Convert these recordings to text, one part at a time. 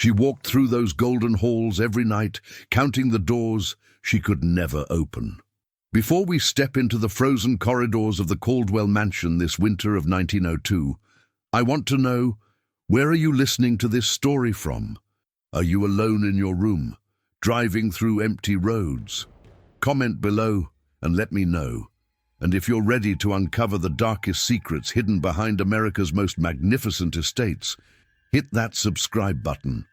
She walked through those golden halls every night, counting the doors she could never open. Before we step into the frozen corridors of the Caldwell mansion this winter of 1902, I want to know, where are you listening to this story from? Are you alone in your room, driving through empty roads? Comment below and let me know. And if you're ready to uncover the darkest secrets hidden behind America's most magnificent estates, hit that subscribe button.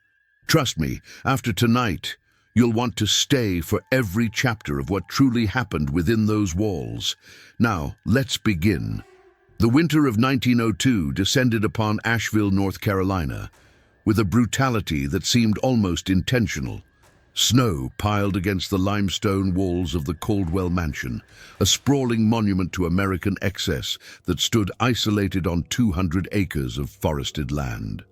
Trust me, after tonight, you'll want to stay for every chapter of what truly happened within those walls. Now, let's begin. The winter of 1902 descended upon Asheville, North Carolina, with a brutality that seemed almost intentional. Snow piled against the limestone walls of the Caldwell mansion, a sprawling monument to American excess that stood isolated on 200 acres of forested land.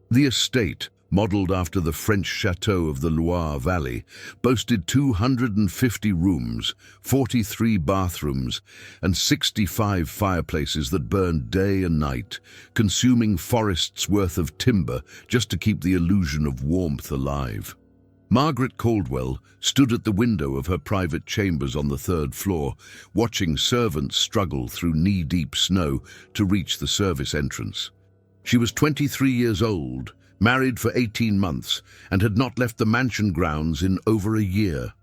The estate, modeled after the French chateau of the Loire Valley, boasted 250 rooms, 43 bathrooms, and 65 fireplaces that burned day and night, consuming forests worth of timber just to keep the illusion of warmth alive. Margaret Caldwell stood at the window of her private chambers on the 3rd floor, watching servants struggle through knee-deep snow to reach the service entrance. She was 23 years old, married for 18 months, and had not left the mansion grounds in over a year.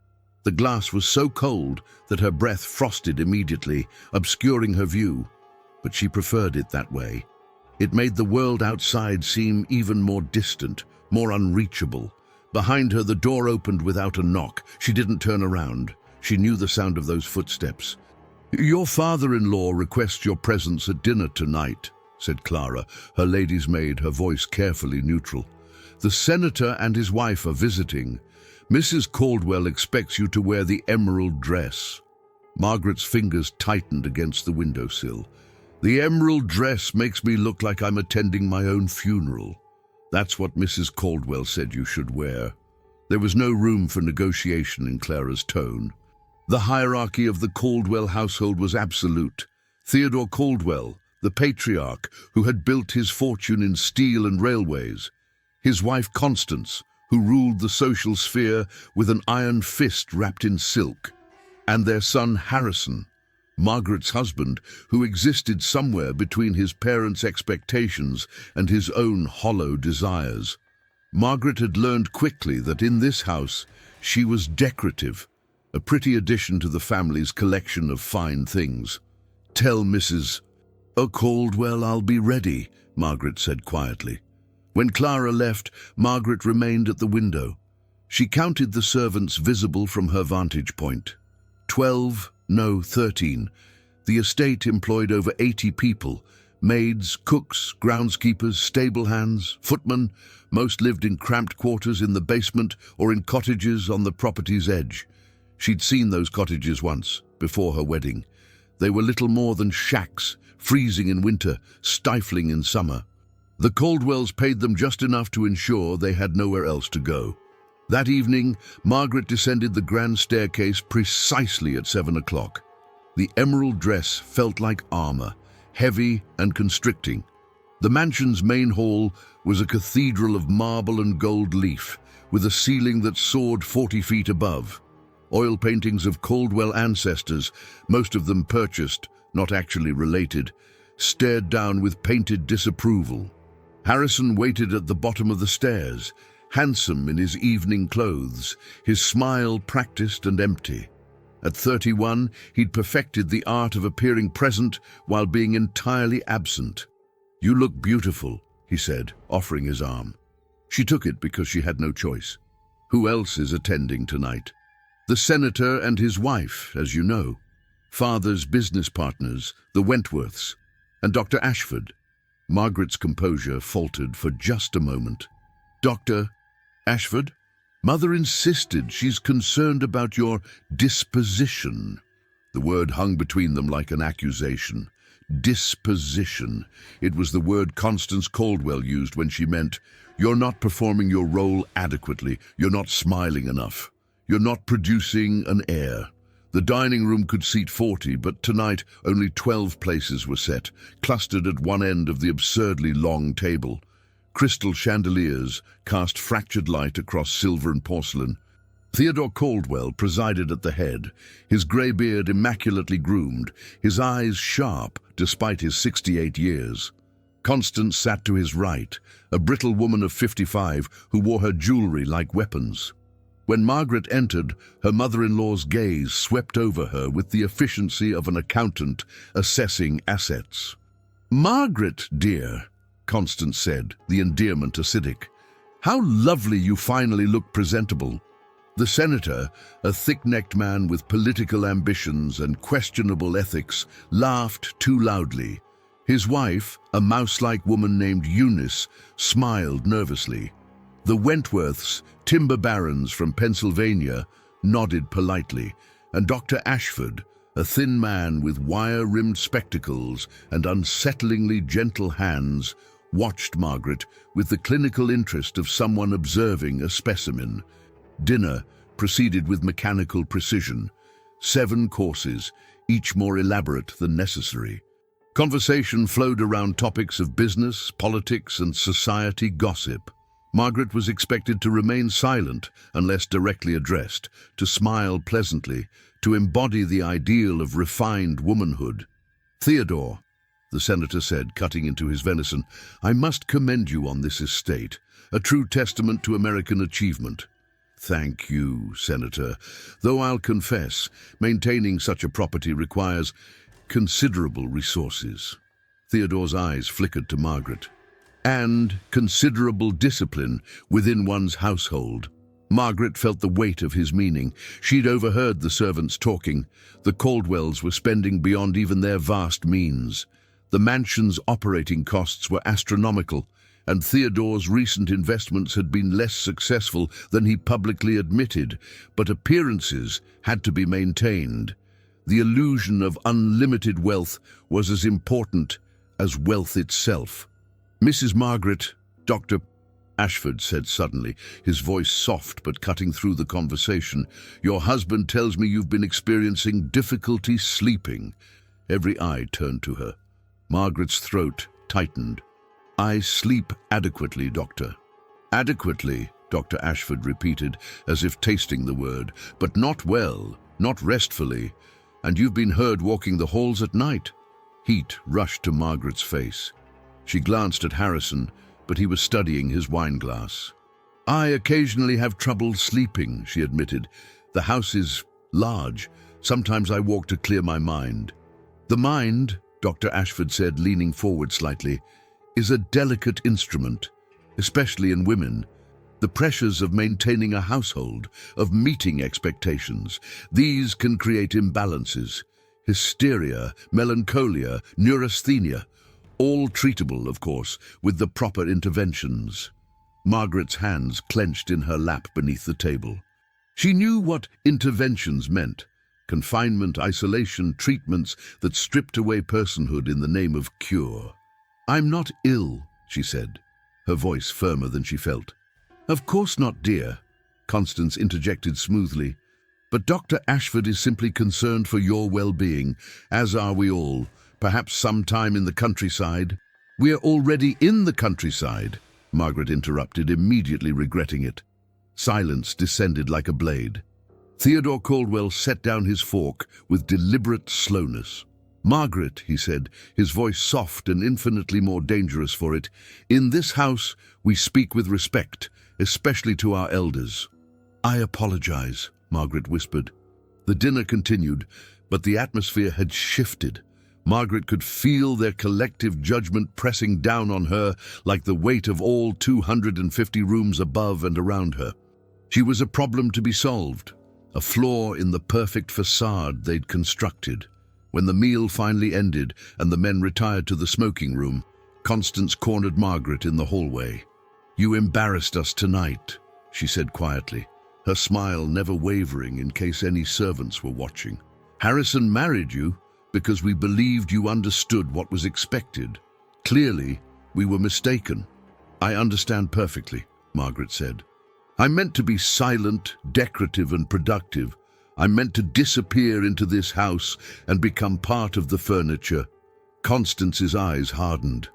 The glass was so cold that her breath frosted immediately, obscuring her view, but she preferred it that way. It made the world outside seem even more distant, more unreachable. Behind her, the door opened without a knock. She didn't turn around. She knew the sound of those footsteps. "Your father-in-law requests your presence at dinner tonight," said Clara, her lady's maid, her voice carefully neutral. "The senator and his wife are visiting. Mrs. Caldwell expects you to wear the emerald dress." Margaret's fingers tightened against the windowsill. "The emerald dress makes me look like I'm attending my own funeral. That's what Mrs. Caldwell said you should wear." There was no room for negotiation in Clara's tone. The hierarchy of the Caldwell household was absolute. Theodore Caldwell, the patriarch who had built his fortune in steel and railways, his wife Constance, who ruled the social sphere with an iron fist wrapped in silk, and their son Harrison, Margaret's husband, who existed somewhere between his parents' expectations and his own hollow desires. Margaret had learned quickly that in this house she was decorative, a pretty addition to the family's collection of fine things. "Tell Mrs. Caldwell I'll be ready," Margaret said quietly. When Clara left, Margaret remained at the window. She counted the servants visible from her vantage point. 12, no, 13. The estate employed over 80 people, maids, cooks, groundskeepers, stable hands, footmen. Most lived in cramped quarters in the basement or in cottages on the property's edge. She'd seen those cottages once, before her wedding. They were little more than shacks, freezing in winter, stifling in summer. The Caldwells paid them just enough to ensure they had nowhere else to go. That evening, Margaret descended the grand staircase precisely at 7 o'clock. The emerald dress felt like armor, heavy and constricting. The mansion's main hall was a cathedral of marble and gold leaf, with a ceiling that soared 40 feet above. Oil paintings of Caldwell ancestors, most of them purchased, not actually related, stared down with painted disapproval. Harrison waited at the bottom of the stairs, handsome in his evening clothes, his smile practiced and empty. At 31, he'd perfected the art of appearing present while being entirely absent. "You look beautiful," he said, offering his arm. She took it because she had no choice. "Who else is attending tonight?" "The senator and his wife, as you know. Father's business partners, the Wentworths, and Dr. Ashford." Margaret's composure faltered for just a moment. "Dr. Ashford? Mother insisted. She's concerned about your disposition." The word hung between them like an accusation. Disposition. It was the word Constance Caldwell used when she meant, "You're not performing your role adequately. You're not smiling enough. You're not producing an air." The dining room could seat 40, but tonight only 12 places were set, clustered at one end of the absurdly long table. Crystal chandeliers cast fractured light across silver and porcelain. Theodore Caldwell presided at the head, his grey beard immaculately groomed, his eyes sharp despite his 68 years. Constance sat to his right, a brittle woman of 55 who wore her jewellery like weapons. When Margaret entered, her mother-in-law's gaze swept over her with the efficiency of an accountant assessing assets. "Margaret, dear," Constance said, the endearment acidic. "How lovely you finally look presentable." The senator, a thick-necked man with political ambitions and questionable ethics, laughed too loudly. His wife, a mouse-like woman named Eunice, smiled nervously. The Wentworths, timber barons from Pennsylvania, nodded politely, and Dr. Ashford, a thin man with wire-rimmed spectacles and unsettlingly gentle hands, watched Margaret with the clinical interest of someone observing a specimen. Dinner proceeded with mechanical precision. 7 courses, each more elaborate than necessary. Conversation flowed around topics of business, politics, and society gossip. Margaret was expected to remain silent unless directly addressed, to smile pleasantly, to embody the ideal of refined womanhood. "Theodore," the senator said, cutting into his venison, "I must commend you on this estate, a true testament to American achievement." "Thank you, Senator, though I'll confess, maintaining such a property requires considerable resources." Theodore's eyes flickered to Margaret. "And considerable discipline within one's household." Margaret felt the weight of his meaning. She'd overheard the servants talking. The Caldwells were spending beyond even their vast means. The mansion's operating costs were astronomical, and Theodore's recent investments had been less successful than he publicly admitted, but appearances had to be maintained. The illusion of unlimited wealth was as important as wealth itself. "Mrs. Margaret," Dr. Ashford said suddenly, his voice soft but cutting through the conversation, "your husband tells me you've been experiencing difficulty sleeping." Every eye turned to her. Margaret's throat tightened. "I sleep adequately, Doctor." "Adequately," Dr. Ashford repeated, as if tasting the word, "but not well, not restfully. And you've been heard walking the halls at night." Heat rushed to Margaret's face. She glanced at Harrison, but he was studying his wineglass. "I occasionally have trouble sleeping," she admitted. "The house is large. Sometimes I walk to clear my mind." "The mind," Dr. Ashford said, leaning forward slightly, "is a delicate instrument, especially in women. The pressures of maintaining a household, of meeting expectations, these can create imbalances. Hysteria, melancholia, neurasthenia, all treatable, of course, with the proper interventions." Margaret's hands clenched in her lap beneath the table. She knew what interventions meant. Confinement, isolation, treatments that stripped away personhood in the name of cure. "I'm not ill," she said, her voice firmer than she felt. "Of course not, dear," Constance interjected smoothly. "But Dr. Ashford is simply concerned for your well-being, as are we all, perhaps sometime in the countryside." "We're already in the countryside," Margaret interrupted, immediately regretting it. Silence descended like a blade. Theodore Caldwell set down his fork with deliberate slowness. "Margaret," he said, his voice soft and infinitely more dangerous for it, "in this house we speak with respect, especially to our elders." "I apologize," Margaret whispered. The dinner continued, but the atmosphere had shifted. Margaret could feel their collective judgment pressing down on her like the weight of all 250 rooms above and around her. She was a problem to be solved, a flaw in the perfect facade they'd constructed. When the meal finally ended and the men retired to the smoking room, Constance cornered Margaret in the hallway. "You embarrassed us tonight," she said quietly, her smile never wavering in case any servants were watching. "Harrison married you because we believed you understood what was expected. Clearly, we were mistaken." "I understand perfectly," Margaret said. "I meant to be silent, decorative, and productive. I meant to disappear into this house and become part of the furniture." Constance's eyes hardened.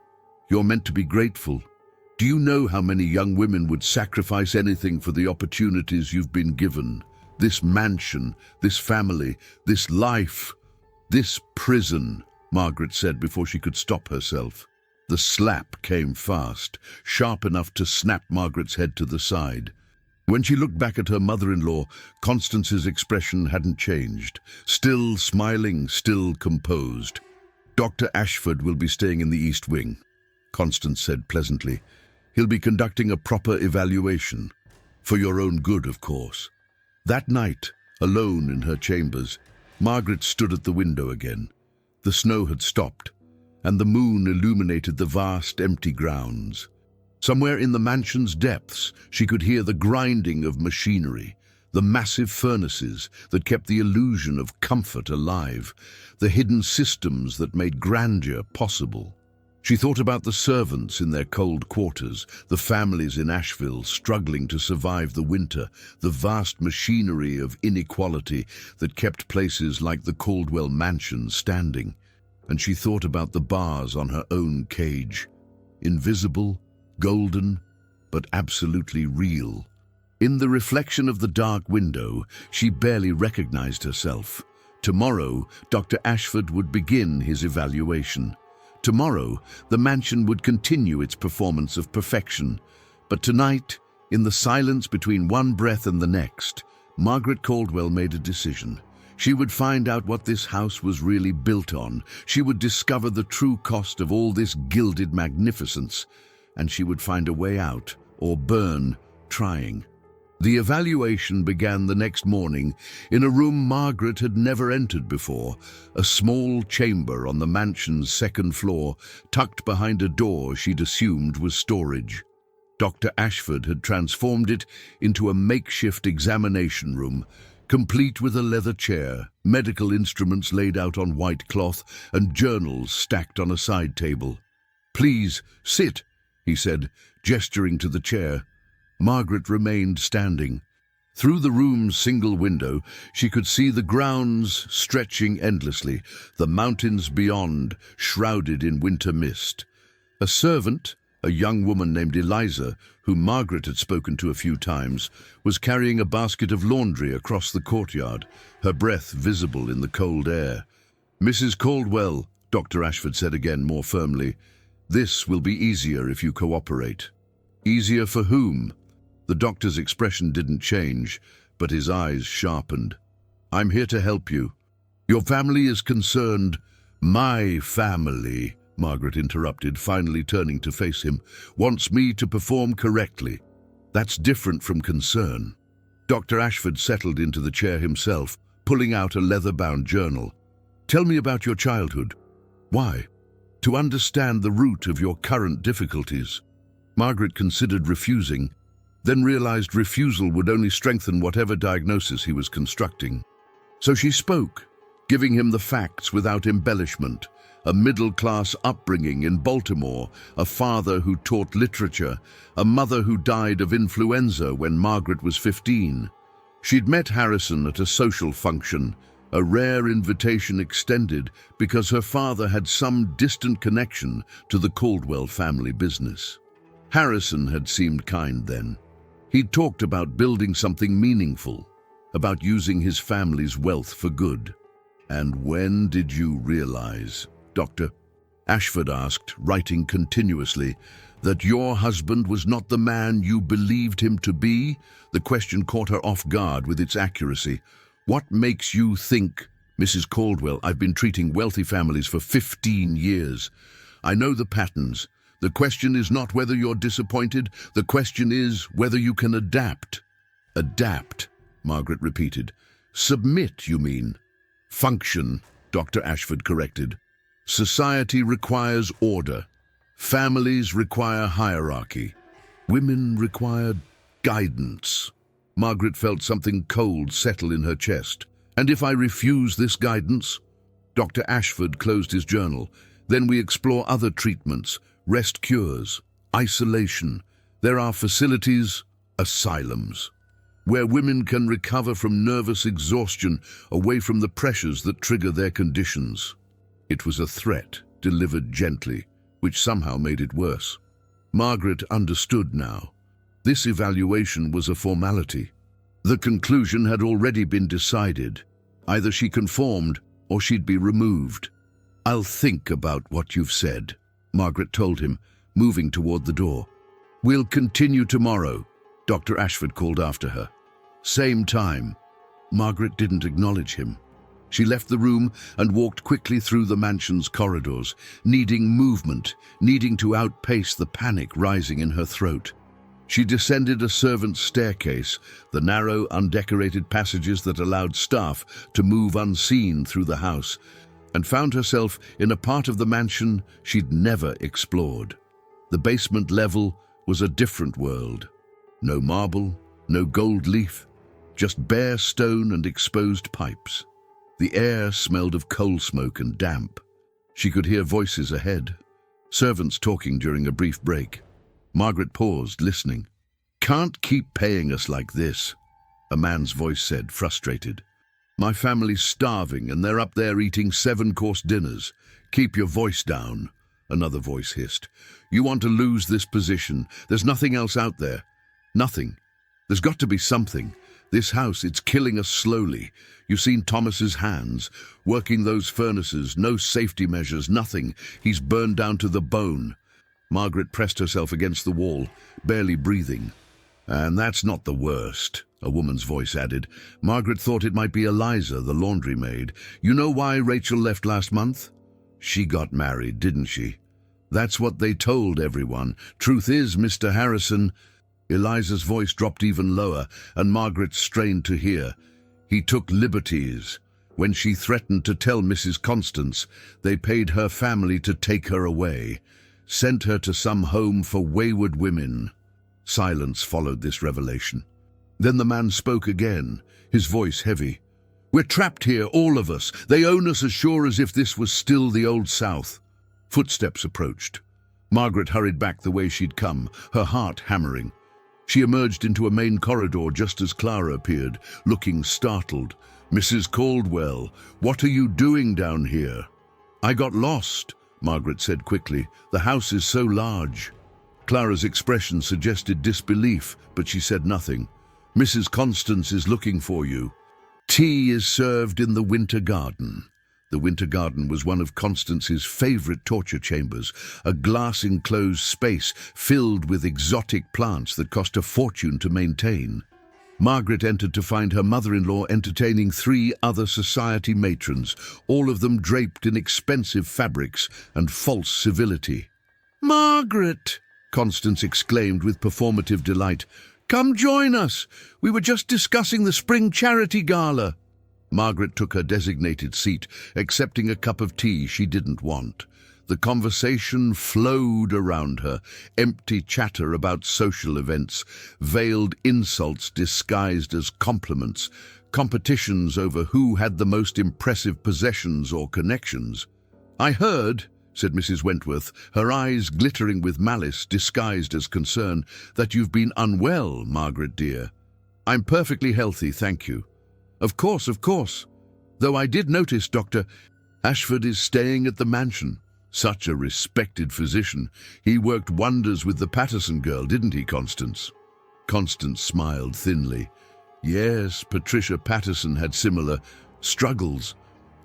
"You're meant to be grateful, Do you know how many young women would sacrifice anything for the opportunities you've been given? This mansion, this family, this life, this prison, Margaret said before she could stop herself. The slap came fast, sharp enough to snap Margaret's head to the side. When she looked back at her mother-in-law, Constance's expression hadn't changed. Still smiling, still composed. "Dr. Ashford will be staying in the East Wing," Constance said pleasantly. "He'll be conducting a proper evaluation. For your own good, of course." That night, alone in her chambers, Margaret stood at the window again. The snow had stopped, and the moon illuminated the vast, empty grounds. Somewhere in the mansion's depths, she could hear the grinding of machinery, the massive furnaces that kept the illusion of comfort alive, the hidden systems that made grandeur possible. She thought about the servants in their cold quarters, the families in Asheville struggling to survive the winter, the vast machinery of inequality that kept places like the Caldwell mansion standing. And she thought about the bars on her own cage. Invisible, golden, but absolutely real. In the reflection of the dark window, she barely recognized herself. Tomorrow, Dr. Ashford would begin his evaluation. Tomorrow, the mansion would continue its performance of perfection. But tonight, in the silence between one breath and the next, Margaret Caldwell made a decision. She would find out what this house was really built on. She would discover the true cost of all this gilded magnificence. And she would find a way out, or burn, trying. The evaluation began the next morning in a room Margaret had never entered before, a small chamber on the mansion's second floor, tucked behind a door she'd assumed was storage. Dr. Ashford had transformed it into a makeshift examination room, complete with a leather chair, medical instruments laid out on white cloth, and journals stacked on a side table. "Please, sit," he said, gesturing to the chair. Margaret remained standing. Through the room's single window, she could see the grounds stretching endlessly, the mountains beyond, shrouded in winter mist. A servant, a young woman named Eliza, whom Margaret had spoken to a few times, was carrying a basket of laundry across the courtyard, her breath visible in the cold air. "Mrs. Caldwell," Dr. Ashford said again more firmly, "this will be easier if you cooperate." "Easier for whom?" The doctor's expression didn't change, but his eyes sharpened. "I'm here to help you. Your family is concerned." "My family," Margaret interrupted, finally turning to face him, "wants me to perform correctly. That's different from concern." Dr. Ashford settled into the chair himself, pulling out a leather-bound journal. "Tell me about your childhood. Why? To understand the root of your current difficulties." Margaret considered refusing, then realized refusal would only strengthen whatever diagnosis he was constructing. So she spoke, giving him the facts without embellishment. A middle-class upbringing in Baltimore, a father who taught literature, a mother who died of influenza when Margaret was 15. She'd met Harrison at a social function, a rare invitation extended because her father had some distant connection to the Caldwell family business. Harrison had seemed kind then. He'd talked about building something meaningful, about using his family's wealth for good. "And when did you realize, Dr. Ashford asked, writing continuously, "that your husband was not the man you believed him to be?" The question caught her off guard with its accuracy. "What makes you think?" "Mrs. Caldwell, I've been treating wealthy families for 15 years. I know the patterns. The question is not whether you're disappointed. The question is whether you can adapt." "Adapt," Margaret repeated. "Submit, you mean?" "Function," Dr. Ashford corrected. "Society requires order. Families require hierarchy. Women require guidance." Margaret felt something cold settle in her chest. "And if I refuse this guidance?" Dr. Ashford closed his journal. "Then we explore other treatments, rest cures, isolation. There are facilities, asylums, where women can recover from nervous exhaustion away from the pressures that trigger their conditions." It was a threat, delivered gently, which somehow made it worse. Margaret understood now. This evaluation was a formality. The conclusion had already been decided. Either she conformed or she'd be removed. "I'll think about what you've said," Margaret told him, moving toward the door. "We'll continue tomorrow," Dr. Ashford called after her. "Same time." Margaret didn't acknowledge him. She left the room and walked quickly through the mansion's corridors, needing movement, needing to outpace the panic rising in her throat. She descended a servant's staircase, the narrow, undecorated passages that allowed staff to move unseen through the house, and found herself in a part of the mansion she'd never explored. The basement level was a different world. No marble, no gold leaf, just bare stone and exposed pipes. The air smelled of coal smoke and damp. She could hear voices ahead, servants talking during a brief break. Margaret paused, listening. "Can't keep paying us like this," a man's voice said, frustrated. "My family's starving and they're up there eating 7-course dinners. Keep your voice down," another voice hissed. "You want to lose this position. There's nothing else out there. Nothing. There's got to be something. This house, it's killing us slowly. You've seen Thomas's hands, working those furnaces, no safety measures, nothing. He's burned down to the bone." Margaret pressed herself against the wall, barely breathing. "And that's not the worst," a woman's voice added. Margaret thought it might be Eliza, the laundry maid. "You know why Rachel left last month? She got married, didn't she? That's what they told everyone. Truth is, Mr. Harrison..." Eliza's voice dropped even lower, and Margaret strained to hear. "He took liberties. When she threatened to tell Mrs. Constance, they paid her family to take her away, sent her to some home for wayward women." Silence followed this revelation. Then the man spoke again, his voice heavy. "We're trapped here, all of us. They own us as sure as if this was still the Old South." Footsteps approached. Margaret hurried back the way she'd come, her heart hammering. She emerged into a main corridor just as Clara appeared, looking startled. "Mrs. Caldwell, what are you doing down here?" "I got lost," Margaret said quickly. "The house is so large." Clara's expression suggested disbelief, but she said nothing. "Mrs. Constance is looking for you." "Tea is served in the winter garden." The winter garden was one of Constance's favorite torture chambers, a glass-enclosed space filled with exotic plants that cost a fortune to maintain. Margaret entered to find her mother-in-law entertaining 3 other society matrons, all of them draped in expensive fabrics and false civility. "Margaret!" Constance exclaimed with performative delight. "Come join us! We were just discussing the spring charity gala." Margaret took her designated seat, accepting a cup of tea she didn't want. The conversation flowed around her, empty chatter about social events, veiled insults disguised as compliments, competitions over who had the most impressive possessions or connections. "I heard," said Mrs. Wentworth, her eyes glittering with malice disguised as concern, "that you've been unwell, Margaret dear." "I'm perfectly healthy, thank you." Of course. Though I did notice Dr. Ashford is staying at the mansion. Such a respected physician. He worked wonders with the Patterson girl, didn't he, Constance?" Constance smiled thinly. "Yes, Patricia Patterson had similar struggles.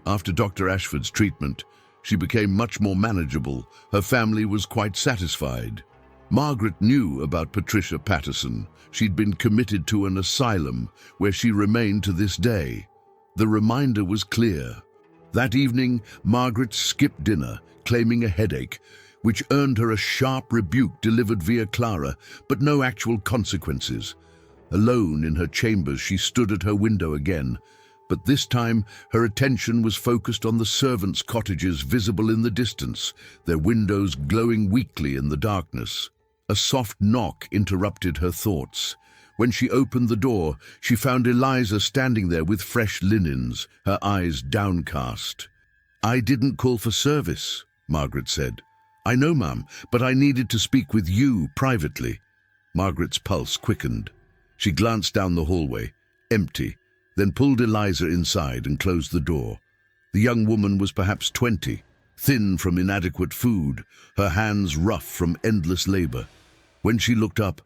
After Dr. Ashford's treatment, she became much more manageable. Her family was quite satisfied." Margaret knew about Patricia Patterson. She'd been committed to an asylum where she remained to this day. The reminder was clear. That evening, Margaret skipped dinner, claiming a headache, which earned her a sharp rebuke delivered via Clara, but no actual consequences. Alone in her chambers, she stood at her window again, but this time her attention was focused on the servants' cottages visible in the distance, their windows glowing weakly in the darkness. A soft knock interrupted her thoughts. When she opened the door, she found Eliza standing there with fresh linens, her eyes downcast. "I didn't call for service," Margaret said. "I know, ma'am, but I needed to speak with you privately." Margaret's pulse quickened. She glanced down the hallway, empty, then pulled Eliza inside and closed the door. The young woman was perhaps 20, thin from inadequate food, her hands rough from endless labor. When she looked up,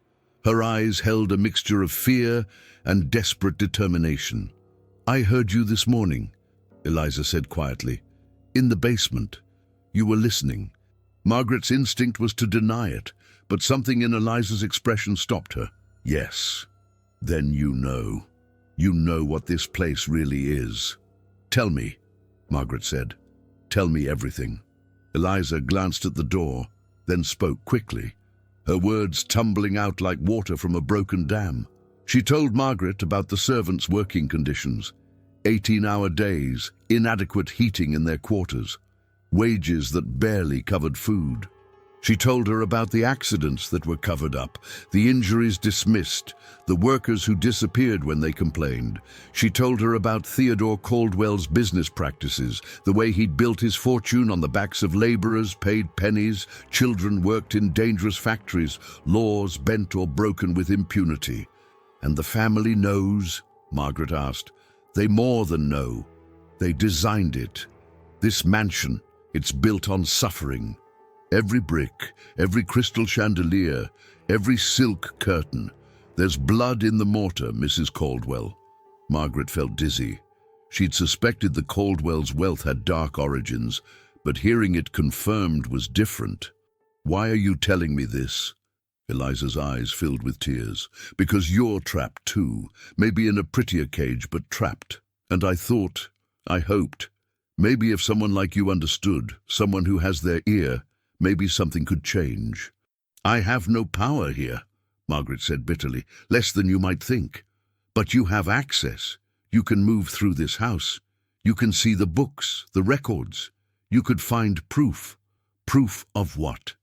her eyes held a mixture of fear and desperate determination. "I heard you this morning," Eliza said quietly. "In the basement. You were listening." Margaret's instinct was to deny it, but something in Eliza's expression stopped her. "Yes, then you know. You know what this place really is." "Tell me," Margaret said. "Tell me everything." Eliza glanced at the door, then spoke quickly, her words tumbling out like water from a broken dam. She told Margaret about the servants' working conditions, 18-hour days, inadequate heating in their quarters, wages that barely covered food. She told her about the accidents that were covered up, the injuries dismissed, the workers who disappeared when they complained. She told her about Theodore Caldwell's business practices, the way he'd built his fortune on the backs of laborers paid pennies, children worked in dangerous factories, laws bent or broken with impunity. "And the family knows?" Margaret asked. "They more than know. They designed it. This mansion, it's built on suffering. Every brick, every crystal chandelier, every silk curtain. There's blood in the mortar, Mrs. Caldwell." Margaret felt dizzy. She'd suspected the Caldwells' wealth had dark origins, but hearing it confirmed was different. "Why are you telling me this?" Eliza's eyes filled with tears. "Because you're trapped too, maybe in a prettier cage, but trapped. And I hoped, maybe if someone like you understood, someone who has their ear, maybe something could change." "I have no power here," Margaret said bitterly, "less than you might think. But you have access. You can move through this house. You can see the books, the records. You could find proof. Proof of what?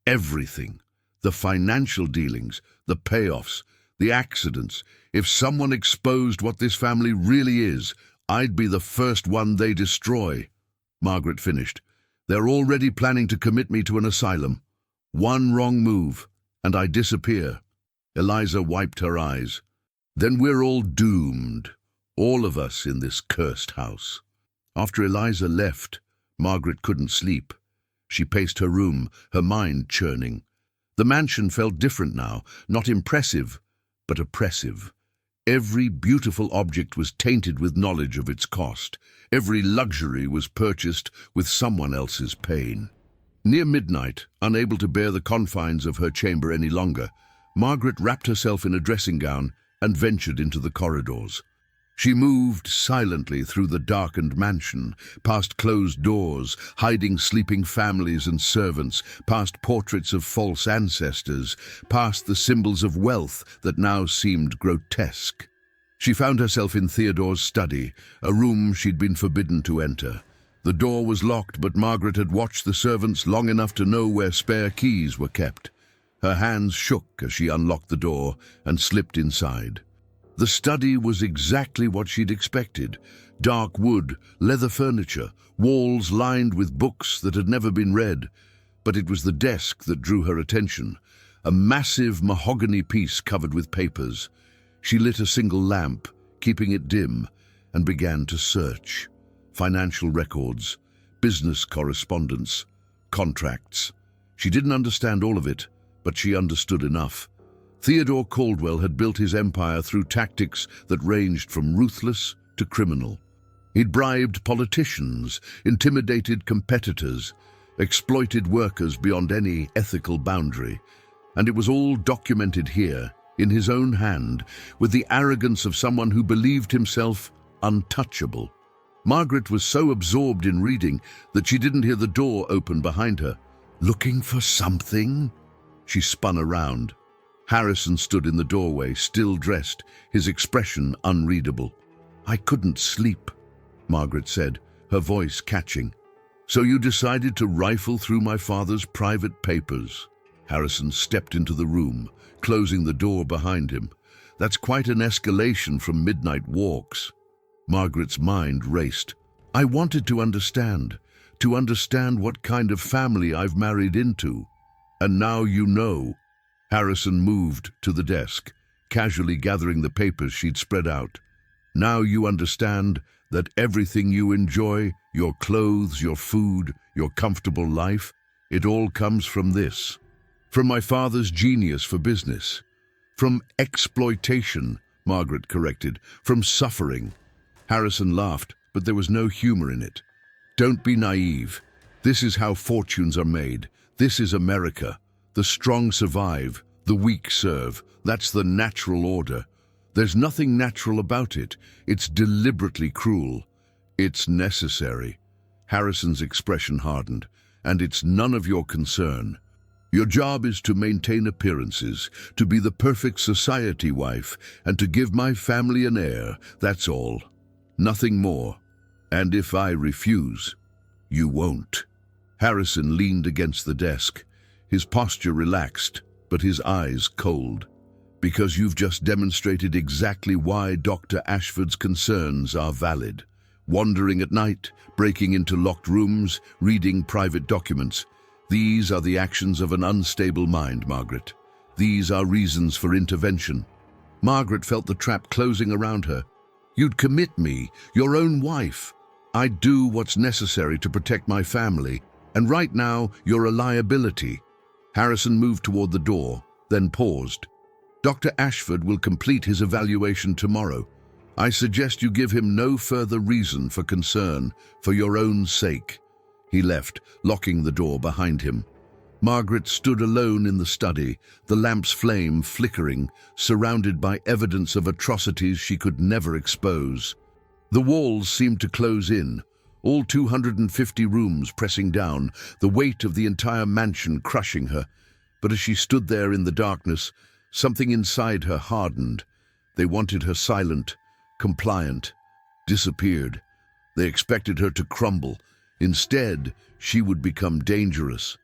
Everything. The financial dealings, the payoffs, the accidents. If someone exposed what this family really is, I'd be the first one they destroy." Margaret finished. "They're already planning to commit me to an asylum. One wrong move, and I disappear." Eliza wiped her eyes. "Then we're all doomed, all of us in this cursed house." After Eliza left, Margaret couldn't sleep. She paced her room, her mind churning. The mansion felt different now, not impressive, but oppressive. Every beautiful object was tainted with knowledge of its cost. Every luxury was purchased with someone else's pain. Near midnight, unable to bear the confines of her chamber any longer, Margaret wrapped herself in a dressing gown and ventured into the corridors. She moved silently through the darkened mansion, past closed doors, hiding sleeping families and servants, past portraits of false ancestors, past the symbols of wealth that now seemed grotesque. She found herself in Theodore's study, a room she'd been forbidden to enter. The door was locked, but Margaret had watched the servants long enough to know where spare keys were kept. Her hands shook as she unlocked the door and slipped inside. The study was exactly what she'd expected. Dark wood, leather furniture, walls lined with books that had never been read. But it was the desk that drew her attention, a massive mahogany piece covered with papers. She lit a single lamp, keeping it dim, and began to search. Financial records, business correspondence, contracts. She didn't understand all of it, but she understood enough. Theodore Caldwell had built his empire through tactics that ranged from ruthless to criminal. He'd bribed politicians, intimidated competitors, exploited workers beyond any ethical boundary. And it was all documented here, in his own hand, with the arrogance of someone who believed himself untouchable. Margaret was so absorbed in reading that she didn't hear the door open behind her. "Looking for something?" She spun around. Harrison stood in the doorway, still dressed, his expression unreadable. "I couldn't sleep," Margaret said, her voice catching. "So you decided to rifle through my father's private papers?" Harrison stepped into the room, closing the door behind him. "That's quite an escalation from midnight walks." Margaret's mind raced. "I wanted to understand what kind of family I've married into. And now you know." Harrison moved to the desk, casually gathering the papers she'd spread out. "Now you understand that everything you enjoy, your clothes, your food, your comfortable life, it all comes from this." From my father's genius for business. From exploitation, Margaret corrected. From suffering. Harrison laughed, but there was no humor in it. Don't be naive. This is how fortunes are made. This is America. The strong survive, the weak serve. That's the natural order. There's nothing natural about it. It's deliberately cruel. It's necessary. Harrison's expression hardened. And it's none of your concern. Your job is to maintain appearances, to be the perfect society wife, and to give my family an heir. That's all. Nothing more. And if I refuse, you won't. Harrison leaned against the desk, his posture relaxed, but his eyes cold. Because you've just demonstrated exactly why Dr. Ashford's concerns are valid. Wandering at night, breaking into locked rooms, reading private documents. These are the actions of an unstable mind, Margaret. These are reasons for intervention. Margaret felt the trap closing around her. You'd commit me, your own wife. I'd do what's necessary to protect my family, and right now you're a liability. Harrison moved toward the door, then paused. Dr. Ashford will complete his evaluation tomorrow. I suggest you give him no further reason for concern, for your own sake. He left, locking the door behind him. Margaret stood alone in the study, the lamp's flame flickering, surrounded by evidence of atrocities she could never expose. The walls seemed to close in, all 250 rooms pressing down, the weight of the entire mansion crushing her. But as she stood there in the darkness, something inside her hardened. They wanted her silent, compliant, disappeared. They expected her to crumble. Instead, she would become dangerous.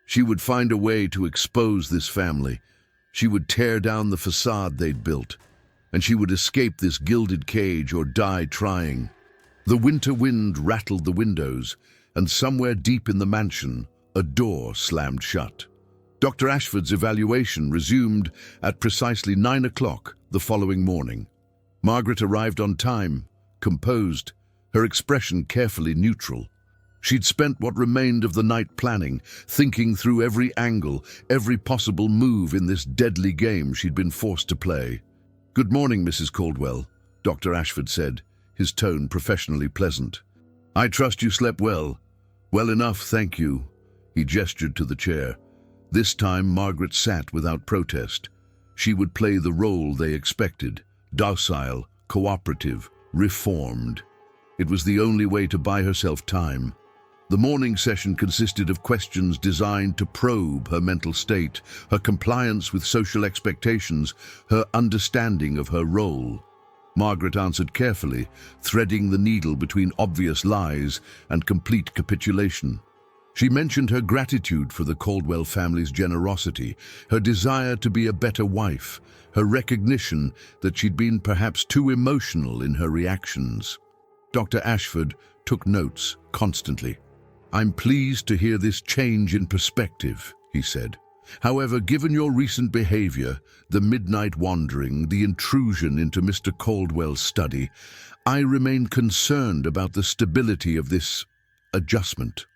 She would find a way to expose this family. She would tear down the facade they'd built. And she would escape this gilded cage or die trying. The winter wind rattled the windows, and somewhere deep in the mansion, a door slammed shut. Dr. Ashford's evaluation resumed at precisely 9 o'clock the following morning. Margaret arrived on time, composed, her expression carefully neutral. She'd spent what remained of the night planning, thinking through every angle, every possible move in this deadly game she'd been forced to play. "Good morning, Mrs. Caldwell," Dr. Ashford said, his tone professionally pleasant. "I trust you slept well." "Well enough, thank you." He gestured to the chair. This time Margaret sat without protest. She would play the role they expected, docile, cooperative, reformed. It was the only way to buy herself time. The morning session consisted of questions designed to probe her mental state, her compliance with social expectations, her understanding of her role. Margaret answered carefully, threading the needle between obvious lies and complete capitulation. She mentioned her gratitude for the Caldwell family's generosity, her desire to be a better wife, her recognition that she'd been perhaps too emotional in her reactions. Dr. Ashford took notes constantly. "I'm pleased to hear this change in perspective," he said. "However, given your recent behavior, the midnight wandering, the intrusion into Mr. Caldwell's study, I remain concerned about the stability of this adjustment."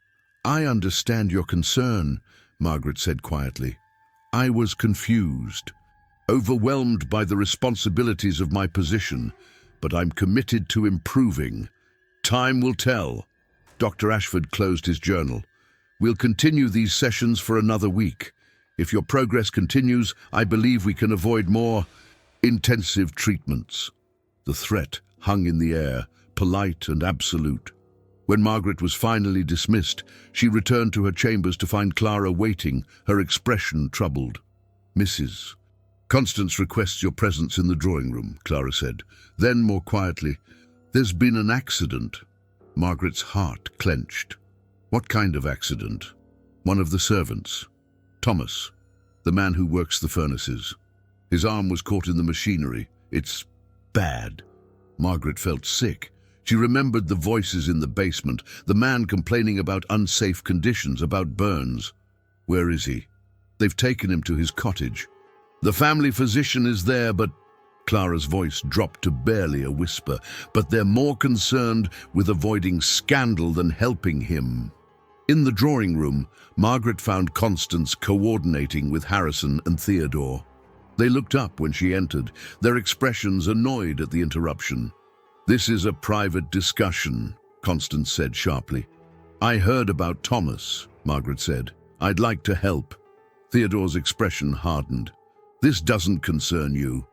"I understand your concern," Margaret said quietly. "I was confused, overwhelmed by the responsibilities of my position, but I'm committed to improving. Time will tell." Dr. Ashford closed his journal. "We'll continue these sessions for another week. If your progress continues, I believe we can avoid more intensive treatments." The threat hung in the air, polite and absolute. When Margaret was finally dismissed, she returned to her chambers to find Clara waiting, her expression troubled. "Mrs. Constance requests your presence in the drawing room," Clara said. Then, more quietly, "There's been an accident." Margaret's heart clenched. "What kind of accident?" "One of the servants. Thomas, the man who works the furnaces. His arm was caught in the machinery. It's bad." Margaret felt sick. She remembered the voices in the basement, the man complaining about unsafe conditions, about burns. "Where is he?" "They've taken him to his cottage." "The family physician is there, but—" Clara's voice dropped to barely a whisper. "But they're more concerned with avoiding scandal than helping him." In the drawing room, Margaret found Constance coordinating with Harrison and Theodore. They looked up when she entered, their expressions annoyed at the interruption. "This is a private discussion," Constance said sharply. "I heard about Thomas," Margaret said. "I'd like to help." Theodore's expression hardened. "This doesn't concern you.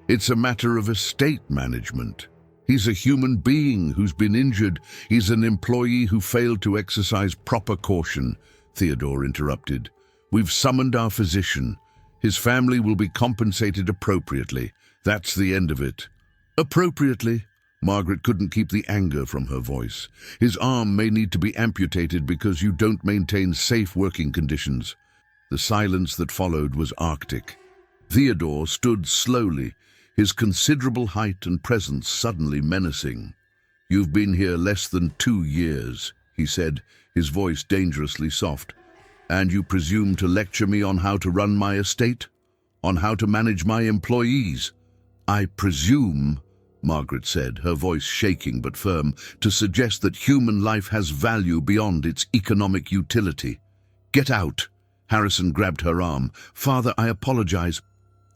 It's a matter of estate management. He's a human being who's been injured. He's an employee who failed to exercise proper caution," Theodore interrupted. "We've summoned our physician. His family will be compensated appropriately. That's the end of it." "Appropriately?" Margaret couldn't keep the anger from her voice. "His arm may need to be amputated because you don't maintain safe working conditions." The silence that followed was arctic. Theodore stood slowly, his considerable height and presence suddenly menacing. "You've been here less than 2 years," he said, his voice dangerously soft. "And you presume to lecture me on how to run my estate? On how to manage my employees?" "I presume," Margaret said, her voice shaking but firm, "to suggest that human life has value beyond its economic utility." "Get out!" Harrison grabbed her arm. "Father, I apologize."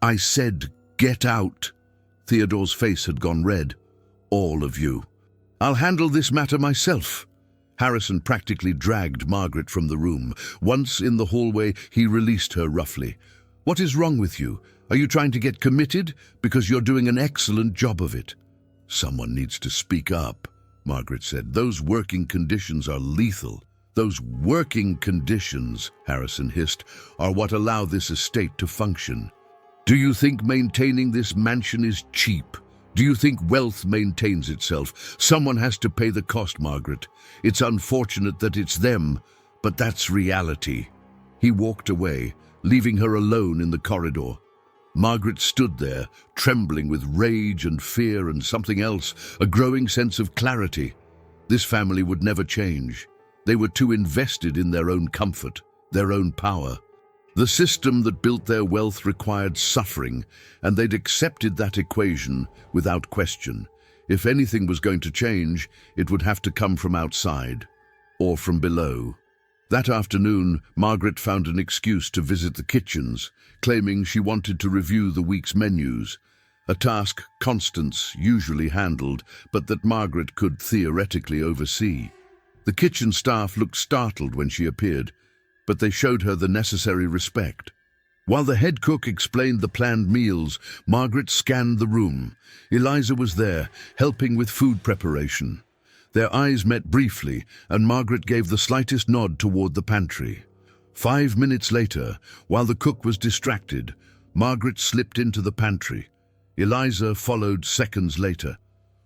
"I said, get out." Theodore's face had gone red. "All of you." "I'll handle this matter myself." Harrison practically dragged Margaret from the room. Once in the hallway, he released her roughly. "What is wrong with you? Are you trying to get committed? Because you're doing an excellent job of it." "Someone needs to speak up," Margaret said. "Those working conditions are lethal." "Those working conditions," Harrison hissed, "are what allow this estate to function. Do you think maintaining this mansion is cheap? Do you think wealth maintains itself? Someone has to pay the cost, Margaret. It's unfortunate that it's them, but that's reality." He walked away, leaving her alone in the corridor. Margaret stood there, trembling with rage and fear and something else, a growing sense of clarity. This family would never change. They were too invested in their own comfort, their own power. The system that built their wealth required suffering, and they'd accepted that equation without question. If anything was going to change, it would have to come from outside, or from below. That afternoon, Margaret found an excuse to visit the kitchens, claiming she wanted to review the week's menus, a task Constance usually handled, but that Margaret could theoretically oversee. The kitchen staff looked startled when she appeared, but they showed her the necessary respect. While the head cook explained the planned meals, Margaret scanned the room. Eliza was there, helping with food preparation. Their eyes met briefly, and Margaret gave the slightest nod toward the pantry. 5 minutes later, while the cook was distracted, Margaret slipped into the pantry. Eliza followed seconds later.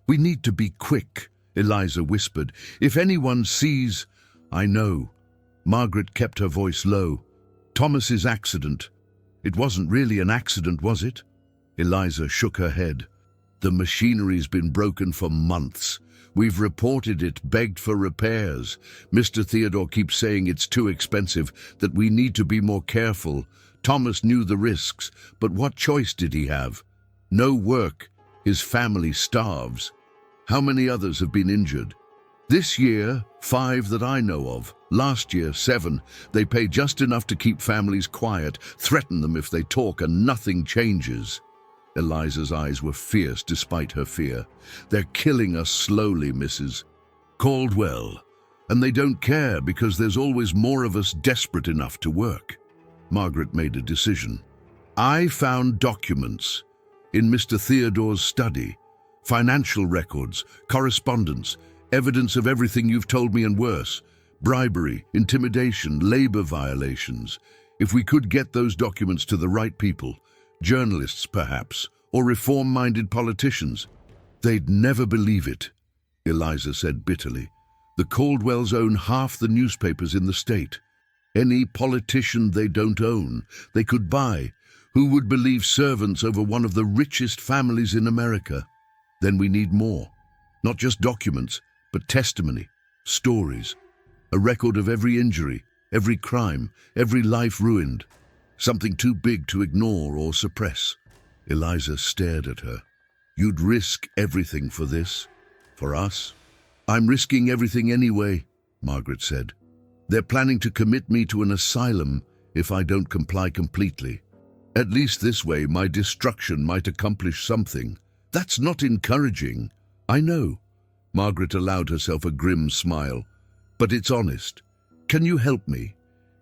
"We need to be quick," Eliza whispered. "If anyone sees—" "I know." Margaret kept her voice low. "Thomas's accident. It wasn't really an accident, was it?" Eliza shook her head. "The machinery's been broken for months. We've reported it, begged for repairs. Mr. Theodore keeps saying it's too expensive, that we need to be more careful. Thomas knew the risks, but what choice did he have? No work. His family starves. How many others have been injured? This year, 5 that I know of. Last year, 7. They pay just enough to keep families quiet, threaten them if they talk, and nothing changes." Eliza's eyes were fierce despite her fear. "They're killing us slowly, Mrs. Caldwell. And they don't care because there's always more of us desperate enough to work." Margaret made a decision. "I found documents in Mr. Theodore's study. Financial records, correspondence, evidence of everything you've told me and worse. Bribery, intimidation, labor violations. If we could get those documents to the right people, journalists perhaps, or reform-minded politicians, they'd never believe it," Eliza said bitterly. "The Caldwells own half the newspapers in the state. Any politician they don't own, they could buy. Who would believe servants over one of the richest families in America? Then we need more. Not just documents, but testimony, stories. A record of every injury, every crime, every life ruined. Something too big to ignore or suppress." Eliza stared at her. "You'd risk everything for this? For us?" "I'm risking everything anyway," Margaret said. They're planning to commit me to an asylum if I don't comply completely. At least this way my destruction might accomplish something. That's not encouraging. I know. Margaret allowed herself a grim smile. But it's honest. Can you help me?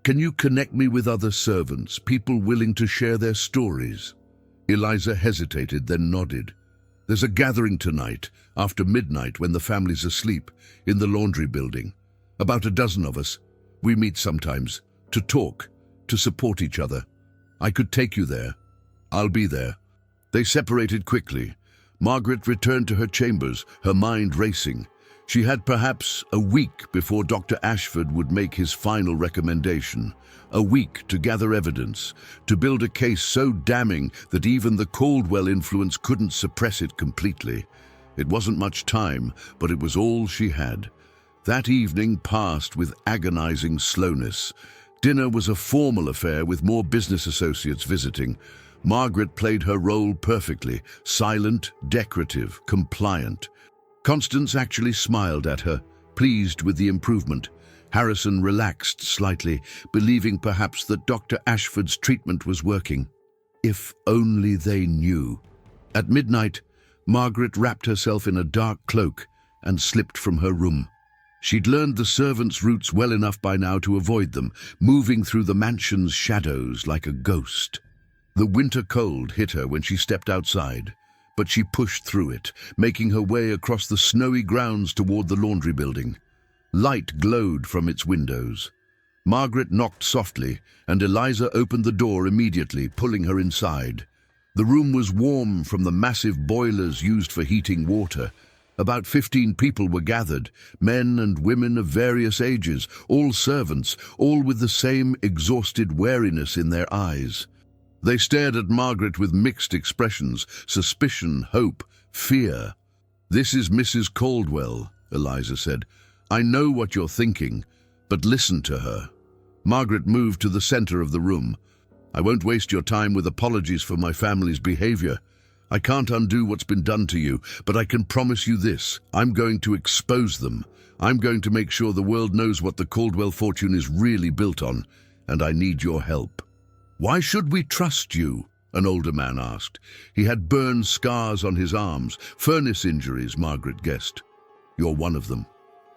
Can you connect me with other servants, people willing to share their stories? Eliza hesitated, then nodded. There's a gathering tonight, after midnight when the family's asleep, in the laundry building. About a dozen of us. We meet sometimes, to talk, to support each other. I could take you there. I'll be there. They separated quickly. Margaret returned to her chambers, her mind racing. She had perhaps a week before Dr. Ashford would make his final recommendation. A week to gather evidence, to build a case so damning that even the Caldwell influence couldn't suppress it completely. It wasn't much time, but it was all she had. That evening passed with agonizing slowness. Dinner was a formal affair with more business associates visiting. Margaret played her role perfectly, silent, decorative, compliant. Constance actually smiled at her, pleased with the improvement. Harrison relaxed slightly, believing perhaps that Dr. Ashford's treatment was working. If only they knew. At midnight, Margaret wrapped herself in a dark cloak and slipped from her room. She'd learned the servants' routes well enough by now to avoid them, moving through the mansion's shadows like a ghost. The winter cold hit her when she stepped outside, but she pushed through it, making her way across the snowy grounds toward the laundry building. Light glowed from its windows. Margaret knocked softly, and Eliza opened the door immediately, pulling her inside. The room was warm from the massive boilers used for heating water. About 15 people were gathered, men and women of various ages, all servants, all with the same exhausted wariness in their eyes. They stared at Margaret with mixed expressions, suspicion, hope, fear. "This is Mrs. Caldwell," Eliza said. "I know what you're thinking, but listen to her." Margaret moved to the center of the room. "I won't waste your time with apologies for my family's behavior. I can't undo what's been done to you, but I can promise you this. I'm going to expose them. I'm going to make sure the world knows what the Caldwell fortune is really built on, and I need your help." "Why should we trust you?" an older man asked. He had burn scars on his arms, furnace injuries, Margaret guessed. "You're one of them."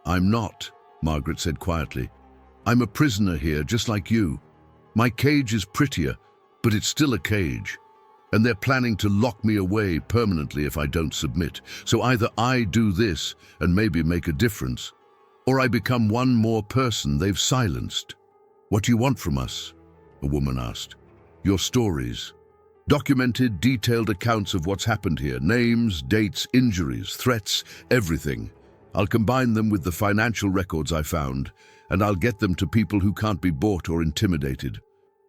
"I'm not," Margaret said quietly. "I'm a prisoner here, just like you. My cage is prettier, but it's still a cage. And they're planning to lock me away permanently if I don't submit. So either I do this and maybe make a difference, or I become one more person they've silenced." "What do you want from us?" a woman asked. "Your stories. Documented, detailed accounts of what's happened here. Names, dates, injuries, threats, everything. I'll combine them with the financial records I found, and I'll get them to people who can't be bought or intimidated.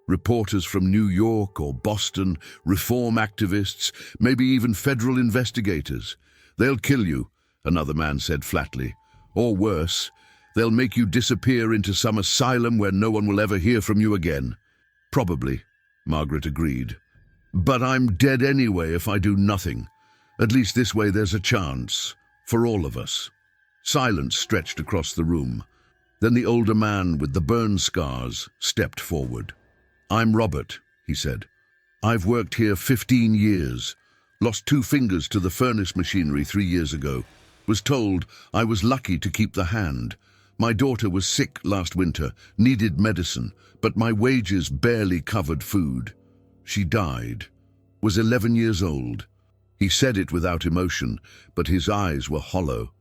Reporters from New York or Boston, reform activists, maybe even federal investigators. They'll kill you," another man said flatly. "Or worse, they'll make you disappear into some asylum where no one will ever hear from you again." "Probably," Margaret agreed. "But I'm dead anyway if I do nothing. At least this way there's a chance, for all of us." Silence stretched across the room. Then the older man with the burn scars stepped forward. "I'm Robert," he said. "I've worked here 15 years. Lost 2 fingers to the furnace machinery 3 years ago. Was told I was lucky to keep the hand. My daughter was sick last winter, needed medicine, but my wages barely covered food. She died. Was 11 years old." He said it without emotion, but his eyes were hollow.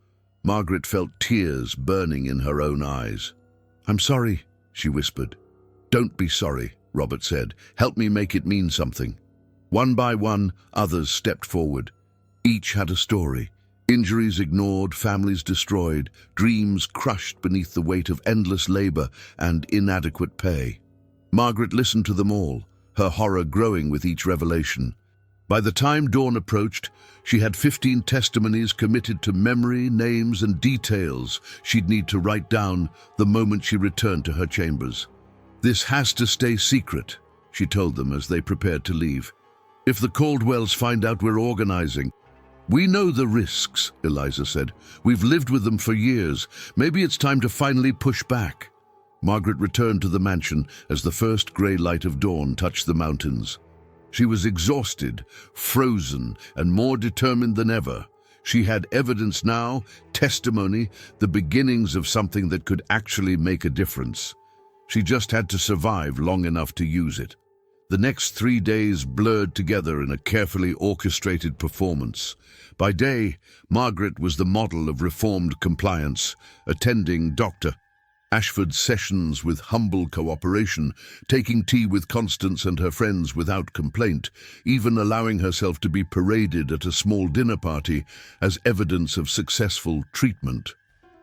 Margaret felt tears burning in her own eyes. "I'm sorry," she whispered. "Don't be sorry," Robert said. "Help me make it mean something." One by one, others stepped forward. Each had a story. Injuries ignored, families destroyed, dreams crushed beneath the weight of endless labor and inadequate pay. Margaret listened to them all, her horror growing with each revelation. By the time dawn approached, she had 15 testimonies committed to memory, names, and details she'd need to write down the moment she returned to her chambers. "This has to stay secret," she told them as they prepared to leave. "If the Caldwells find out we're organizing—" "We know the risks," Eliza said. "We've lived with them for years. Maybe it's time to finally push back." Margaret returned to the mansion as the first grey light of dawn touched the mountains. She was exhausted, frozen, and more determined than ever. She had evidence now, testimony, the beginnings of something that could actually make a difference. She just had to survive long enough to use it. The next 3 days blurred together in a carefully orchestrated performance. By day, Margaret was the model of reformed compliance, attending Dr. Ashford's sessions with humble cooperation, taking tea with Constance and her friends without complaint, even allowing herself to be paraded at a small dinner party as evidence of successful treatment.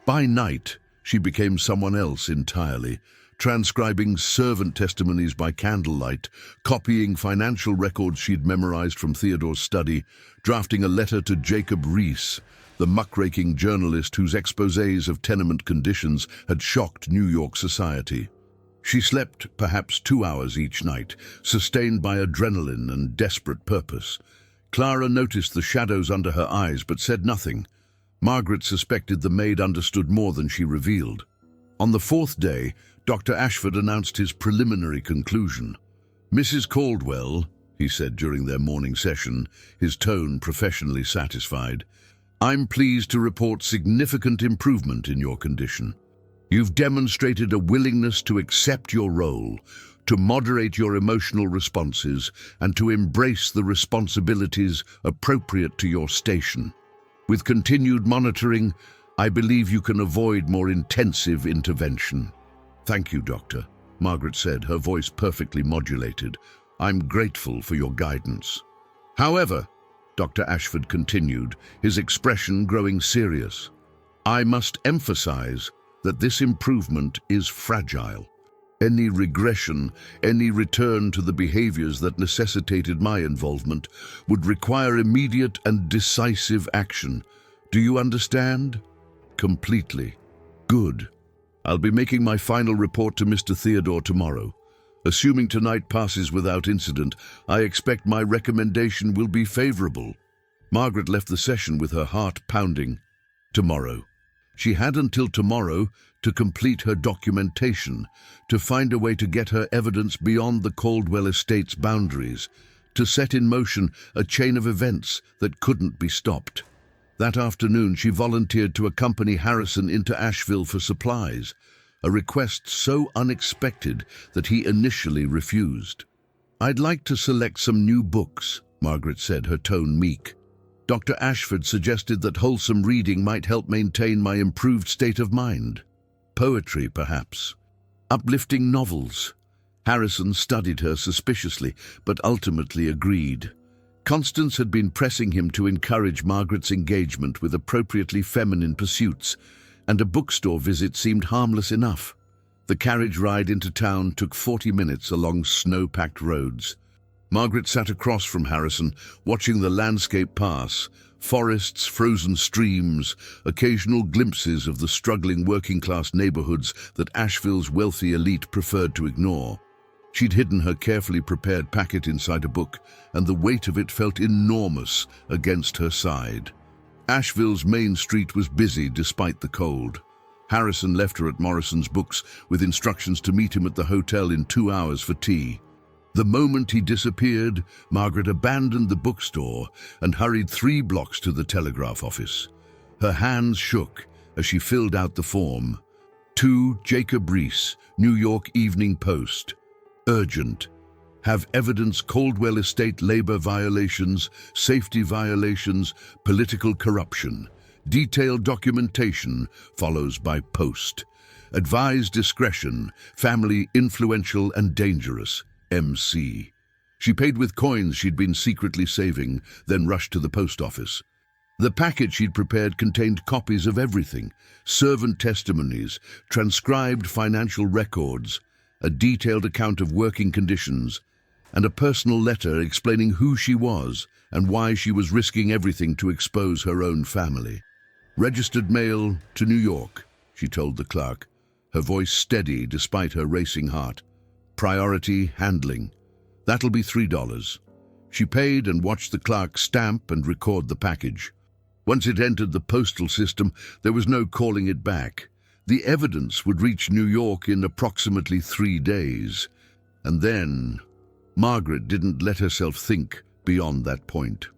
By night, she became someone else entirely, transcribing servant testimonies by candlelight, copying financial records she'd memorized from Theodore's study, drafting a letter to Jacob Riis, the muckraking journalist whose exposés of tenement conditions had shocked New York society. She slept perhaps 2 hours each night, sustained by adrenaline and desperate purpose. Clara noticed the shadows under her eyes but said nothing. Margaret suspected the maid understood more than she revealed. On the 4th day, Dr. Ashford announced his preliminary conclusion. "Mrs. Caldwell," he said during their morning session, his tone professionally satisfied, "I'm pleased to report significant improvement in your condition. You've demonstrated a willingness to accept your role, to moderate your emotional responses, and to embrace the responsibilities appropriate to your station. With continued monitoring, I believe you can avoid more intensive intervention." "Thank you, Doctor," Margaret said, her voice perfectly modulated. "I'm grateful for your guidance." "However," Dr. Ashford continued, his expression growing serious, "I must emphasize that this improvement is fragile. Any regression, any return to the behaviors that necessitated my involvement would require immediate and decisive action. Do you understand?" "Completely." "Good. I'll be making my final report to Mr. Theodore tomorrow. Assuming tonight passes without incident, I expect my recommendation will be favorable." Margaret left the session with her heart pounding. Tomorrow. She had until tomorrow to complete her documentation, to find a way to get her evidence beyond the Caldwell estate's boundaries, to set in motion a chain of events that couldn't be stopped. That afternoon, she volunteered to accompany Harrison into Asheville for supplies, a request so unexpected that he initially refused. "I'd like to select some new books," Margaret said, her tone meek. "Dr. Ashford suggested that wholesome reading might help maintain my improved state of mind. Poetry, perhaps. Uplifting novels." Harrison studied her suspiciously, but ultimately agreed. Constance had been pressing him to encourage Margaret's engagement with appropriately feminine pursuits, and a bookstore visit seemed harmless enough. The carriage ride into town took 40 minutes along snow-packed roads. Margaret sat across from Harrison, watching the landscape pass, forests, frozen streams, occasional glimpses of the struggling working-class neighborhoods that Asheville's wealthy elite preferred to ignore. She'd hidden her carefully prepared packet inside a book, and the weight of it felt enormous against her side. Asheville's main street was busy despite the cold. Harrison left her at Morrison's Books with instructions to meet him at the hotel in 2 hours for tea. The moment he disappeared, Margaret abandoned the bookstore and hurried 3 blocks to the telegraph office. Her hands shook as she filled out the form. To Jacob Riis, New York Evening Post. Urgent. Have evidence Caldwell estate labor violations, safety violations, political corruption. Detailed documentation follows by post. Advise discretion, family influential and dangerous. MC. She paid with coins she'd been secretly saving, then rushed to the post office. The packet she'd prepared contained copies of everything: servant testimonies, transcribed financial records, a detailed account of working conditions, and a personal letter explaining who she was and why she was risking everything to expose her own family. "Registered mail to New York," she told the clerk, her voice steady despite her racing heart. "Priority handling. That'll be $3. She paid and watched the clerk stamp and record the package. Once it entered the postal system, there was no calling it back. The evidence would reach New York in approximately 3 days. And then, Margaret didn't let herself think beyond that point.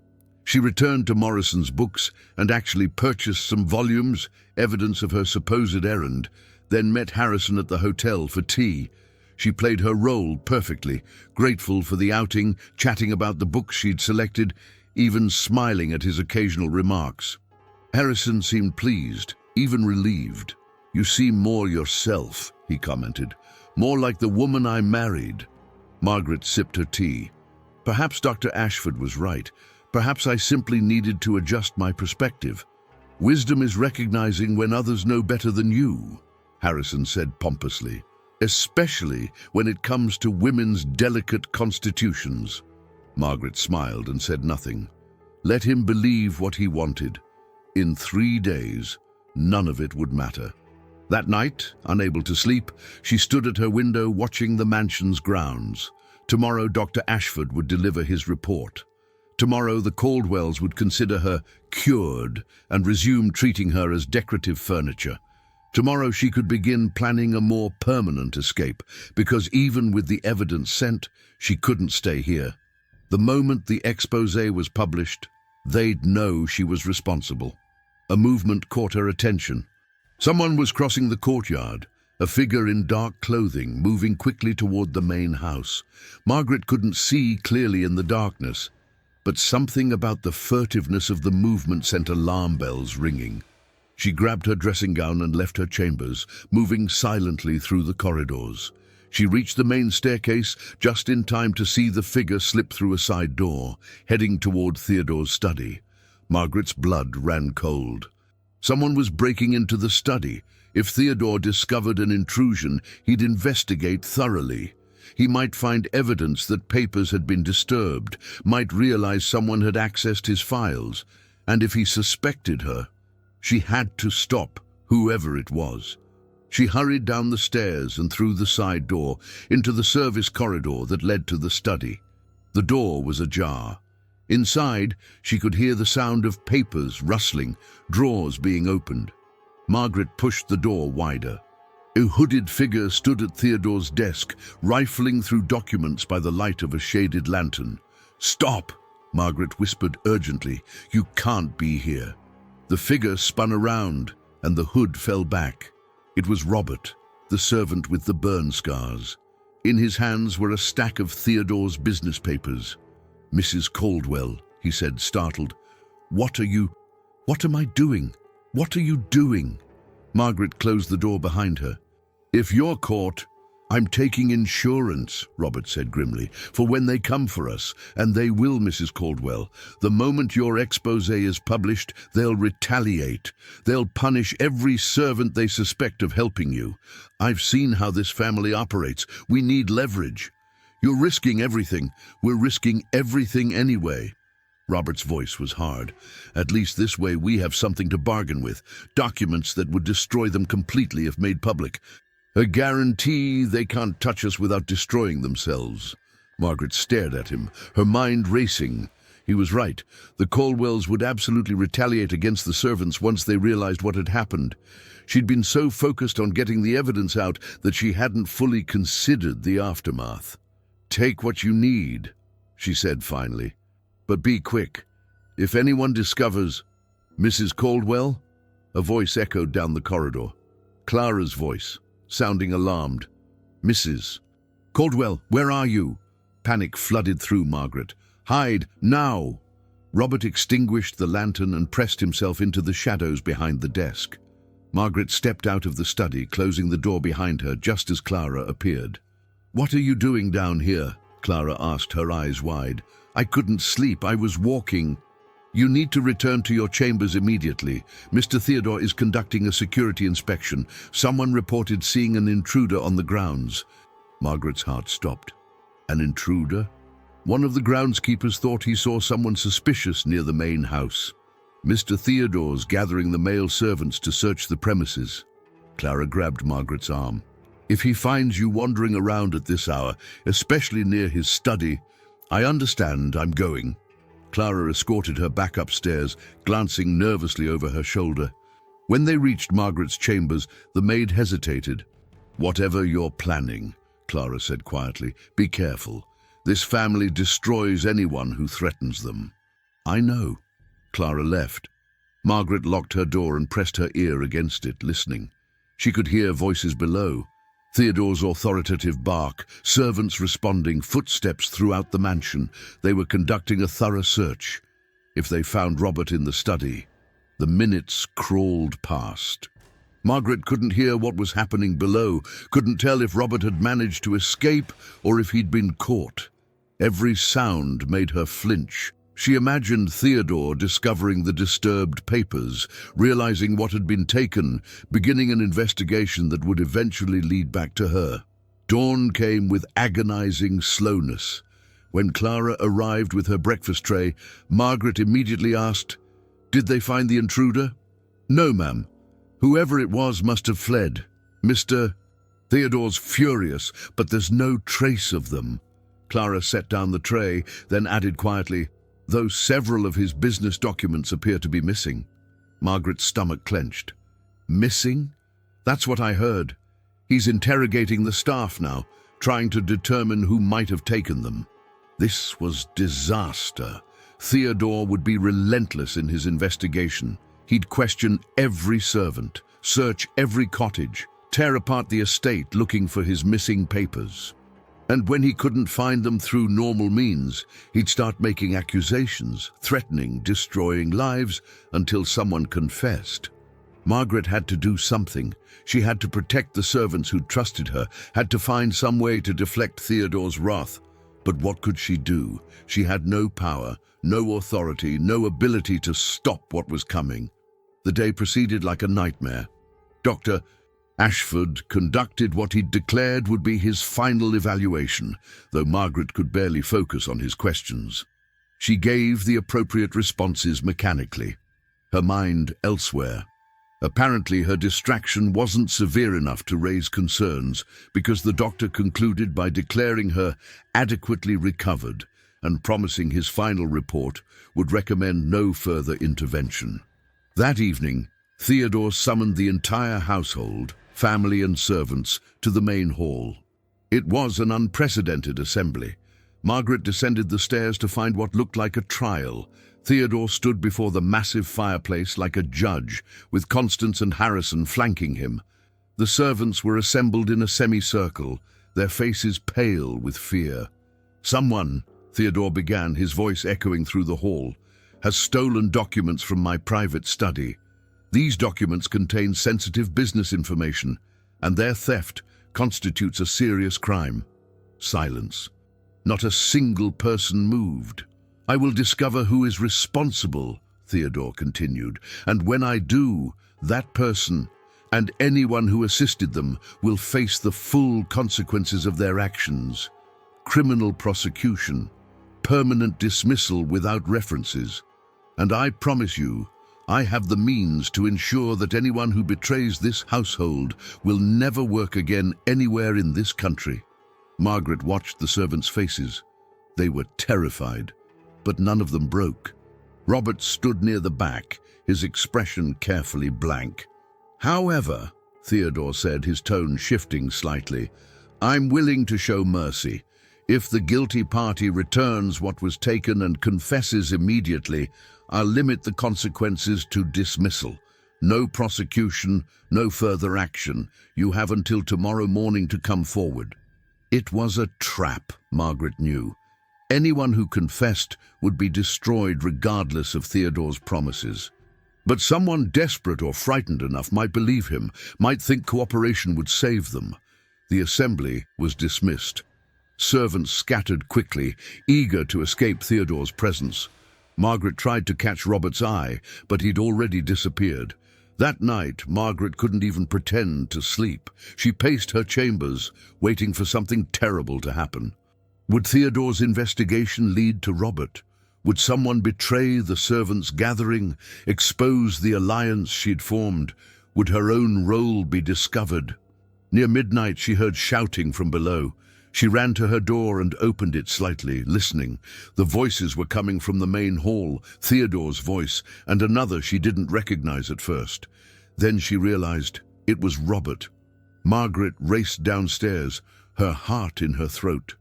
She returned to Morrison's books and actually purchased some volumes, evidence of her supposed errand, then met Harrison at the hotel for tea. She played her role perfectly, grateful for the outing, chatting about the books she'd selected, even smiling at his occasional remarks. Harrison seemed pleased, even relieved. "You seem more yourself," he commented. "More like the woman I married." Margaret sipped her tea. Perhaps Dr. Ashford was right. Perhaps I simply needed to adjust my perspective. "Wisdom is recognizing when others know better than you," Harrison said pompously, "especially when it comes to women's delicate constitutions." Margaret smiled and said nothing. Let him believe what he wanted. In 3 days, none of it would matter. That night, unable to sleep, she stood at her window watching the mansion's grounds. Tomorrow, Dr. Ashford would deliver his report. Tomorrow, the Caldwells would consider her cured and resume treating her as decorative furniture. Tomorrow, she could begin planning a more permanent escape, because even with the evidence sent, she couldn't stay here. The moment the exposé was published, they'd know she was responsible. A movement caught her attention. Someone was crossing the courtyard, a figure in dark clothing moving quickly toward the main house. Margaret couldn't see clearly in the darkness, but something about the furtiveness of the movement sent alarm bells ringing. She grabbed her dressing gown and left her chambers, moving silently through the corridors. She reached the main staircase just in time to see the figure slip through a side door, heading toward Theodore's study. Margaret's blood ran cold. Someone was breaking into the study. If Theodore discovered an intrusion, he'd investigate thoroughly. He might find evidence that papers had been disturbed, might realize someone had accessed his files, and if he suspected her, she had to stop, whoever it was. She hurried down the stairs and through the side door into the service corridor that led to the study. The door was ajar. Inside, she could hear the sound of papers rustling, drawers being opened. Margaret pushed the door wider. A hooded figure stood at Theodore's desk, rifling through documents by the light of a shaded lantern. "Stop!" Margaret whispered urgently. "You can't be here." The figure spun around, and the hood fell back. It was Robert, the servant with the burn scars. In his hands were a stack of Theodore's business papers. "Mrs. Caldwell," he said, startled. What am I doing? What are you doing?" Margaret closed the door behind her. "If you're caught, I'm taking insurance," Robert said grimly, "for when they come for us, and they will, Mrs. Caldwell. The moment your exposé is published, they'll retaliate. They'll punish every servant they suspect of helping you. I've seen how this family operates. We need leverage. You're risking everything. We're risking everything anyway." Robert's voice was hard. "At least this way we have something to bargain with, documents that would destroy them completely if made public. A guarantee they can't touch us without destroying themselves." Margaret stared at him, her mind racing. He was right. The Caldwells would absolutely retaliate against the servants once they realized what had happened. She'd been so focused on getting the evidence out that she hadn't fully considered the aftermath. "Take what you need," she said finally. "But be quick. If anyone discovers—" "Mrs. Caldwell?" A voice echoed down the corridor. Clara's voice, sounding alarmed. "Mrs. Caldwell, where are you?" Panic flooded through Margaret. "Hide, now!" Robert extinguished the lantern and pressed himself into the shadows behind the desk. Margaret stepped out of the study, closing the door behind her just as Clara appeared. "What are you doing down here?" Clara asked, her eyes wide. "I couldn't sleep. I was walking." "You need to return to your chambers immediately. Mr. Theodore is conducting a security inspection. Someone reported seeing an intruder on the grounds." Margaret's heart stopped. An intruder? One of the groundskeepers thought he saw someone suspicious near the main house. "Mr. Theodore's gathering the male servants to search the premises." Clara grabbed Margaret's arm. "If he finds you wandering around at this hour, especially near his study—" "I understand. I'm going." Clara escorted her back upstairs, glancing nervously over her shoulder. When they reached Margaret's chambers, the maid hesitated. "Whatever you're planning," Clara said quietly, "be careful. This family destroys anyone who threatens them." "I know." Clara left. Margaret locked her door and pressed her ear against it, listening. She could hear voices below. Theodore's authoritative bark, servants responding, footsteps throughout the mansion. They were conducting a thorough search. If they found Robert in the study, the minutes crawled past. Margaret couldn't hear what was happening below, couldn't tell if Robert had managed to escape or if he'd been caught. Every sound made her flinch. She imagined Theodore discovering the disturbed papers, realizing what had been taken, beginning an investigation that would eventually lead back to her. Dawn came with agonizing slowness. When Clara arrived with her breakfast tray, Margaret immediately asked, "Did they find the intruder?" "No, ma'am. Whoever it was must have fled. Mr. Theodore's furious, but there's no trace of them." Clara set down the tray, then added quietly, "Though several of his business documents appear to be missing." Margaret's stomach clenched. "Missing? That's what I heard. He's interrogating the staff now, trying to determine who might have taken them." This was disaster. Theodore would be relentless in his investigation. He'd question every servant, search every cottage, tear apart the estate looking for his missing papers. And when he couldn't find them through normal means, he'd start making accusations, threatening, destroying lives until someone confessed. Margaret had to do something. She had to protect the servants who trusted her, had to find some way to deflect Theodore's wrath. But what could she do? She had no power, no authority, no ability to stop what was coming. The day proceeded like a nightmare. Dr. Ashford conducted what he'd declared would be his final evaluation, though Margaret could barely focus on his questions. She gave the appropriate responses mechanically, her mind elsewhere. Apparently, her distraction wasn't severe enough to raise concerns because the doctor concluded by declaring her adequately recovered and promising his final report would recommend no further intervention. That evening, Theodore summoned the entire household, family and servants, to the main hall. It was an unprecedented assembly. Margaret descended the stairs to find what looked like a trial. Theodore stood before the massive fireplace like a judge, with Constance and Harrison flanking him. The servants were assembled in a semicircle, their faces pale with fear. "Someone," Theodore began, his voice echoing through the hall, "has stolen documents from my private study. These documents contain sensitive business information, and their theft constitutes a serious crime." Silence. Not a single person moved. "I will discover who is responsible," Theodore continued, "and when I do, that person and anyone who assisted them will face the full consequences of their actions. Criminal prosecution, permanent dismissal without references. And I promise you, I have the means to ensure that anyone who betrays this household will never work again anywhere in this country." Margaret watched the servants' faces. They were terrified, but none of them broke. Robert stood near the back, his expression carefully blank. "However," Theodore said, his tone shifting slightly, "I'm willing to show mercy. If the guilty party returns what was taken and confesses immediately, I'll limit the consequences to dismissal. No prosecution, no further action. You have until tomorrow morning to come forward." It was a trap, Margaret knew. Anyone who confessed would be destroyed regardless of Theodore's promises. But someone desperate or frightened enough might believe him, might think cooperation would save them. The assembly was dismissed. Servants scattered quickly, eager to escape Theodore's presence. Margaret tried to catch Robert's eye, but he'd already disappeared. That night, Margaret couldn't even pretend to sleep. She paced her chambers, waiting for something terrible to happen. Would Theodore's investigation lead to Robert? Would someone betray the servants' gathering, expose the alliance she'd formed? Would her own role be discovered? Near midnight, she heard shouting from below. She ran to her door and opened it slightly, listening. The voices were coming from the main hall, Theodore's voice, and another she didn't recognize at first. Then she realized it was Robert. Margaret raced downstairs, her heart in her throat.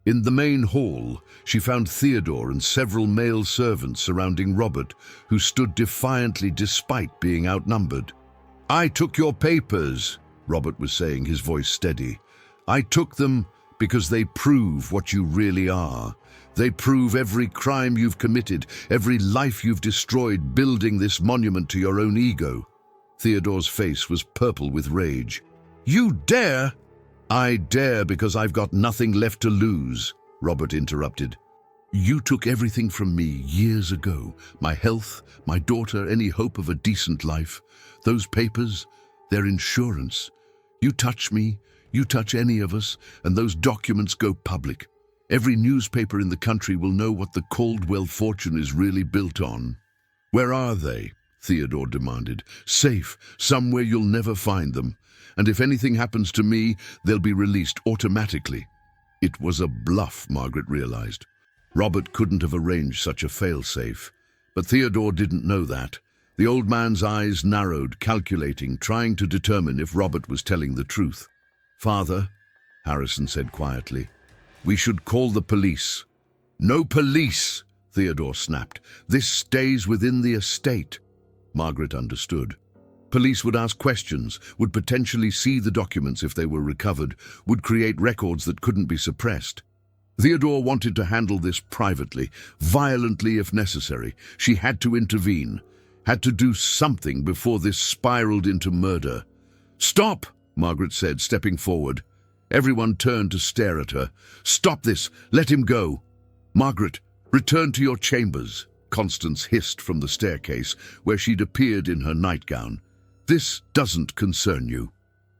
In the main hall, she found Theodore and several male servants surrounding Robert, who stood defiantly despite being outnumbered. "I took your papers," Robert was saying, his voice steady. "I took them because they prove what you really are. They prove every crime you've committed, every life you've destroyed building this monument to your own ego." Theodore's face was purple with rage. "You dare?" "I dare because I've got nothing left to lose," Robert interrupted. "You took everything from me years ago. My health, my daughter, any hope of a decent life. Those papers, they're insurance. You touch me, you touch any of us, and those documents go public. Every newspaper in the country will know what the Caldwell fortune is really built on." "Where are they?" Theodore demanded. "Safe, somewhere you'll never find them. And if anything happens to me, they'll be released automatically." It was a bluff, Margaret realized. Robert couldn't have arranged such a fail-safe. But Theodore didn't know that. The old man's eyes narrowed, calculating, trying to determine if Robert was telling the truth. "Father," Harrison said quietly, "we should call the police." "No police!" Theodore snapped. "This stays within the estate." Margaret understood. Police would ask questions, would potentially see the documents if they were recovered, would create records that couldn't be suppressed. Theodore wanted to handle this privately, violently if necessary. She had to intervene, had to do something before this spiraled into murder. "Stop!" Margaret said, stepping forward. Everyone turned to stare at her. "Stop this! Let him go!" "Margaret, return to your chambers," Constance hissed from the staircase, where she'd appeared in her nightgown. "This doesn't concern you.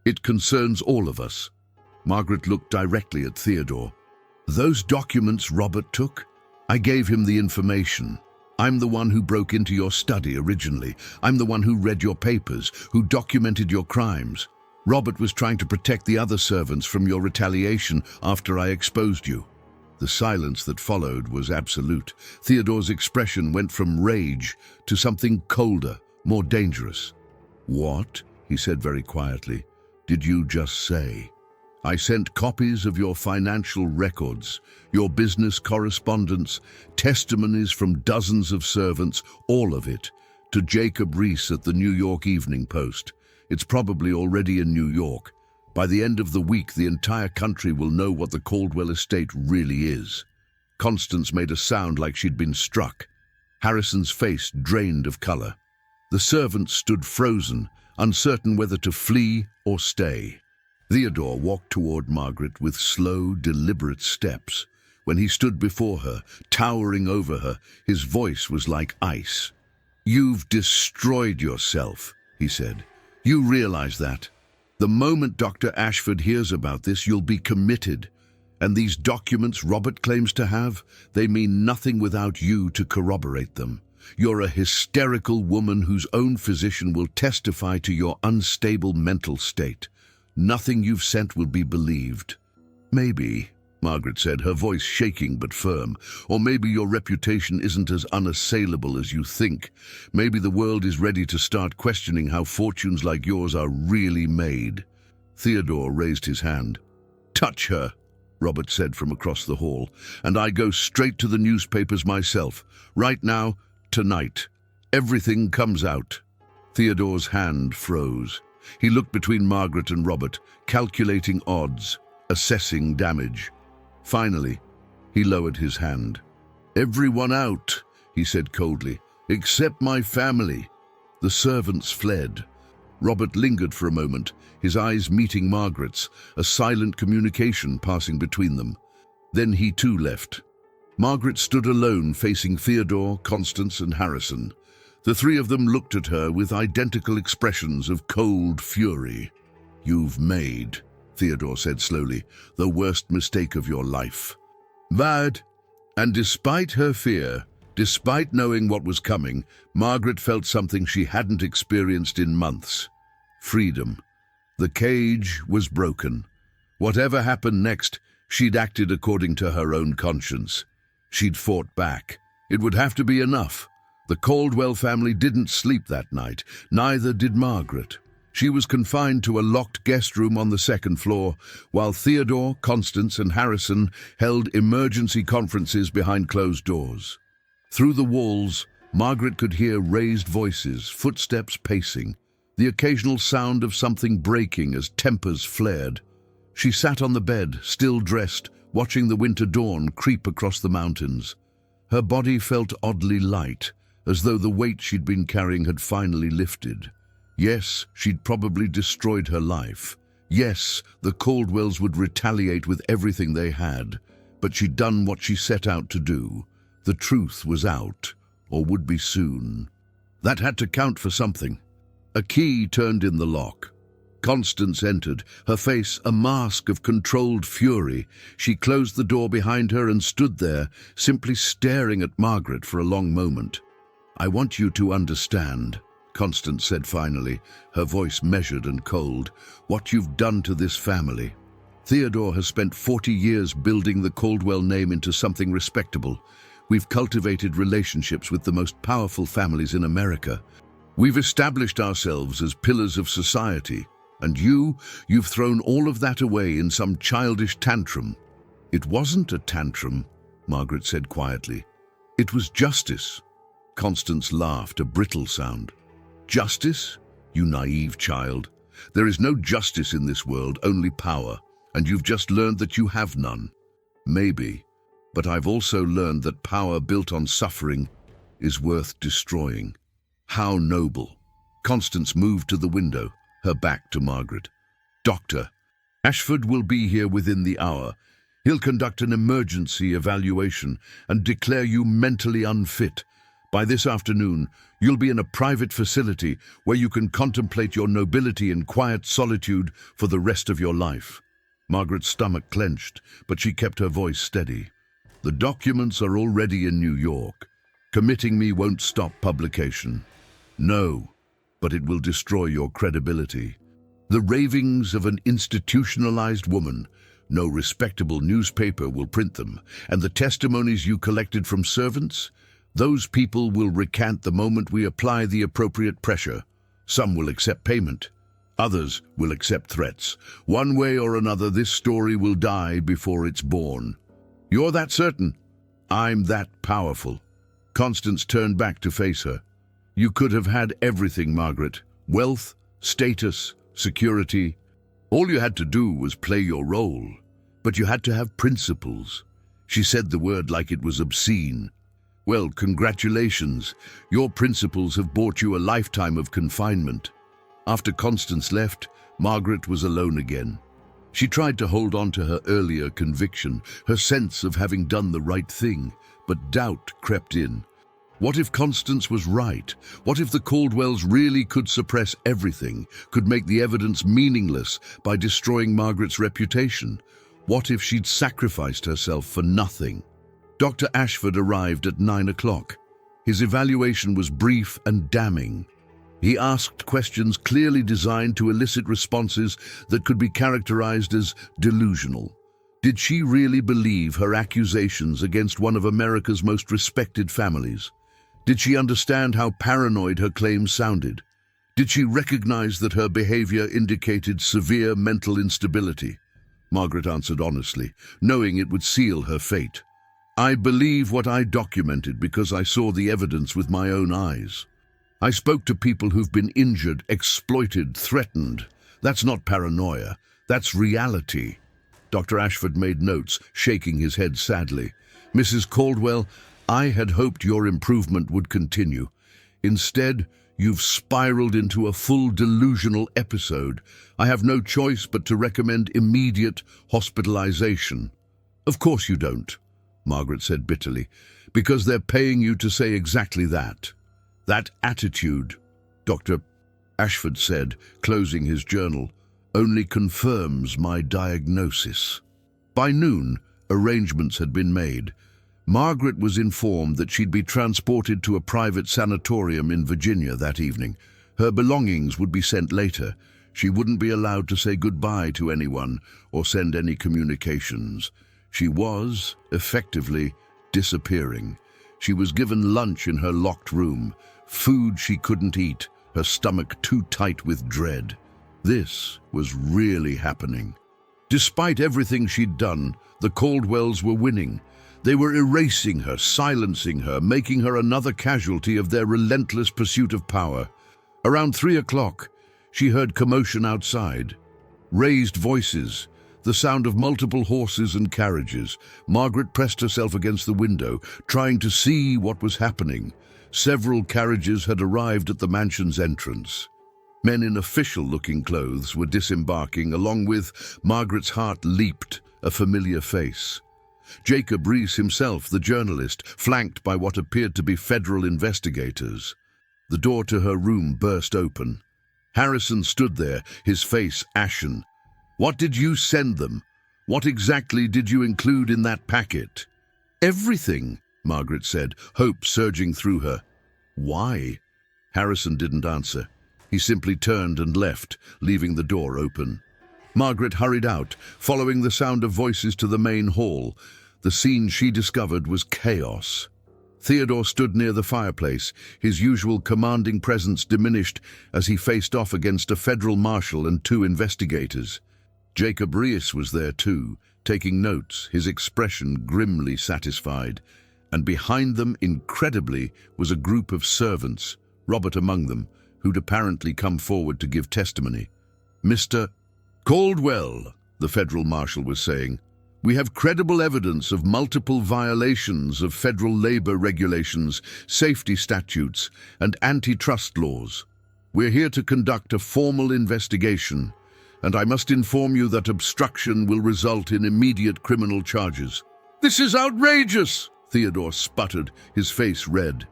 It concerns all of us." Margaret looked directly at Theodore. "Those documents Robert took? I gave him the information. I'm the one who broke into your study originally. I'm the one who read your papers, who documented your crimes. Robert was trying to protect the other servants from your retaliation after I exposed you." The silence that followed was absolute. Theodore's expression went from rage to something colder, more dangerous. "What?" he said very quietly. "Did you just say?" "I sent copies of your financial records, your business correspondence, testimonies from dozens of servants, all of it, to Jacob Reese at the New York Evening Post. It's probably already in New York. By the end of the week, the entire country will know what the Caldwell estate really is." Constance made a sound like she'd been struck. Harrison's face drained of color. The servants stood frozen, uncertain whether to flee or stay. Theodore walked toward Margaret with slow, deliberate steps. When he stood before her, towering over her, his voice was like ice. "You've destroyed yourself," he said. "You realize that? The moment Dr. Ashford hears about this, you'll be committed. And these documents Robert claims to have, they mean nothing without you to corroborate them. You're a hysterical woman whose own physician will testify to your unstable mental state. Nothing you've sent will be believed." "Maybe," Margaret said, her voice shaking but firm. "Or maybe your reputation isn't as unassailable as you think. Maybe the world is ready to start questioning how fortunes like yours are really made." Theodore raised his hand. "Touch her," Robert said from across the hall, "and I go straight to the newspapers myself. Right now, tonight. Everything comes out." Theodore's hand froze. He looked between Margaret and Robert, calculating odds, assessing damage. Finally, he lowered his hand. "Everyone out," he said coldly, "except my family." The servants fled. Robert lingered for a moment, his eyes meeting Margaret's, a silent communication passing between them. Then he too left. Margaret stood alone, facing Theodore, Constance, and Harrison. The three of them looked at her with identical expressions of cold fury. "You've made," Theodore said slowly, "the worst mistake of your life." Bad. And despite her fear, despite knowing what was coming, Margaret felt something she hadn't experienced in months. Freedom. The cage was broken. Whatever happened next, she'd acted according to her own conscience. She'd fought back. It would have to be enough. The Caldwell family didn't sleep that night, neither did Margaret. She was confined to a locked guest room on the second floor, while Theodore, Constance, and Harrison held emergency conferences behind closed doors. Through the walls, Margaret could hear raised voices, footsteps pacing, the occasional sound of something breaking as tempers flared. She sat on the bed, still dressed, watching the winter dawn creep across the mountains. Her body felt oddly light, as though the weight she'd been carrying had finally lifted. Yes, she'd probably destroyed her life. Yes, the Caldwells would retaliate with everything they had. But she'd done what she set out to do. The truth was out, or would be soon. That had to count for something. A key turned in the lock. Constance entered, her face a mask of controlled fury. She closed the door behind her and stood there, simply staring at Margaret for a long moment. "I want you to understand," Constance said finally, her voice measured and cold, "what you've done to this family. Theodore has spent 40 years building the Caldwell name into something respectable. We've cultivated relationships with the most powerful families in America. We've established ourselves as pillars of society. And you've thrown all of that away in some childish tantrum." "It wasn't a tantrum," Margaret said quietly. "It was justice." Constance laughed, a brittle sound. "Justice? You naive child. There is no justice in this world, only power, and you've just learned that you have none." "Maybe, but I've also learned that power built on suffering is worth destroying." "How noble." Constance moved to the window, her back to Margaret. "Doctor, Ashford will be here within the hour. He'll conduct an emergency evaluation and declare you mentally unfit. By this afternoon, you'll be in a private facility where you can contemplate your nobility in quiet solitude for the rest of your life." Margaret's stomach clenched, but she kept her voice steady. "The documents are already in New York. Committing me won't stop publication. No, but it will destroy your credibility. The ravings of an institutionalized woman. No respectable newspaper will print them. And the testimonies you collected from servants? Those people will recant the moment we apply the appropriate pressure. Some will accept payment. Others will accept threats. One way or another, this story will die before it's born." "You're that certain?" "I'm that powerful." Constance turned back to face her. "You could have had everything, Margaret. Wealth, status, security. All you had to do was play your role. But you had to have principles." She said the word like it was obscene. "Well, congratulations. Your principles have bought you a lifetime of confinement." After Constance left, Margaret was alone again. She tried to hold on to her earlier conviction, her sense of having done the right thing, but doubt crept in. What if Constance was right? What if the Caldwells really could suppress everything, could make the evidence meaningless by destroying Margaret's reputation? What if she'd sacrificed herself for nothing? Dr. Ashford arrived at 9 o'clock. His evaluation was brief and damning. He asked questions clearly designed to elicit responses that could be characterized as delusional. Did she really believe her accusations against one of America's most respected families? Did she understand how paranoid her claims sounded? Did she recognize that her behavior indicated severe mental instability? Margaret answered honestly, knowing it would seal her fate. "I believe what I documented because I saw the evidence with my own eyes. I spoke to people who've been injured, exploited, threatened. That's not paranoia. That's reality." Dr. Ashford made notes, shaking his head sadly. "Mrs. Caldwell, I had hoped your improvement would continue. Instead, you've spiraled into a full delusional episode. I have no choice but to recommend immediate hospitalization." "Of course you don't," Margaret said bitterly, "because they're paying you to say exactly that." "That attitude," Dr. Ashford said, closing his journal, "only confirms my diagnosis." By noon, arrangements had been made. Margaret was informed that she'd be transported to a private sanatorium in Virginia that evening. Her belongings would be sent later. She wouldn't be allowed to say goodbye to anyone or send any communications. She was, effectively, disappearing. She was given lunch in her locked room, food she couldn't eat, her stomach too tight with dread. This was really happening. Despite everything she'd done, the Caldwells were winning. They were erasing her, silencing her, making her another casualty of their relentless pursuit of power. Around 3 o'clock, she heard commotion outside. Raised voices, the sound of multiple horses and carriages. Margaret pressed herself against the window, trying to see what was happening. Several carriages had arrived at the mansion's entrance. Men in official-looking clothes were disembarking, along with Margaret's heart leaped, a familiar face. Jacob Rees himself, the journalist, flanked by what appeared to be federal investigators. The door to her room burst open. Harrison stood there, his face ashen. "What did you send them? What exactly did you include in that packet?" "Everything," Margaret said, hope surging through her. "Why?" Harrison didn't answer. He simply turned and left, leaving the door open. Margaret hurried out, following the sound of voices to the main hall. The scene she discovered was chaos. Theodore stood near the fireplace, his usual commanding presence diminished as he faced off against a federal marshal and 2 investigators. Jacob Rees was there too, taking notes, his expression grimly satisfied. And behind them, incredibly, was a group of servants, Robert among them, who'd apparently come forward to give testimony. "Mr. Caldwell," the federal marshal was saying, "we have credible evidence of multiple violations of federal labor regulations, safety statutes, and antitrust laws. We're here to conduct a formal investigation, and I must inform you that obstruction will result in immediate criminal charges." "This is outrageous!" Theodore sputtered, his face red.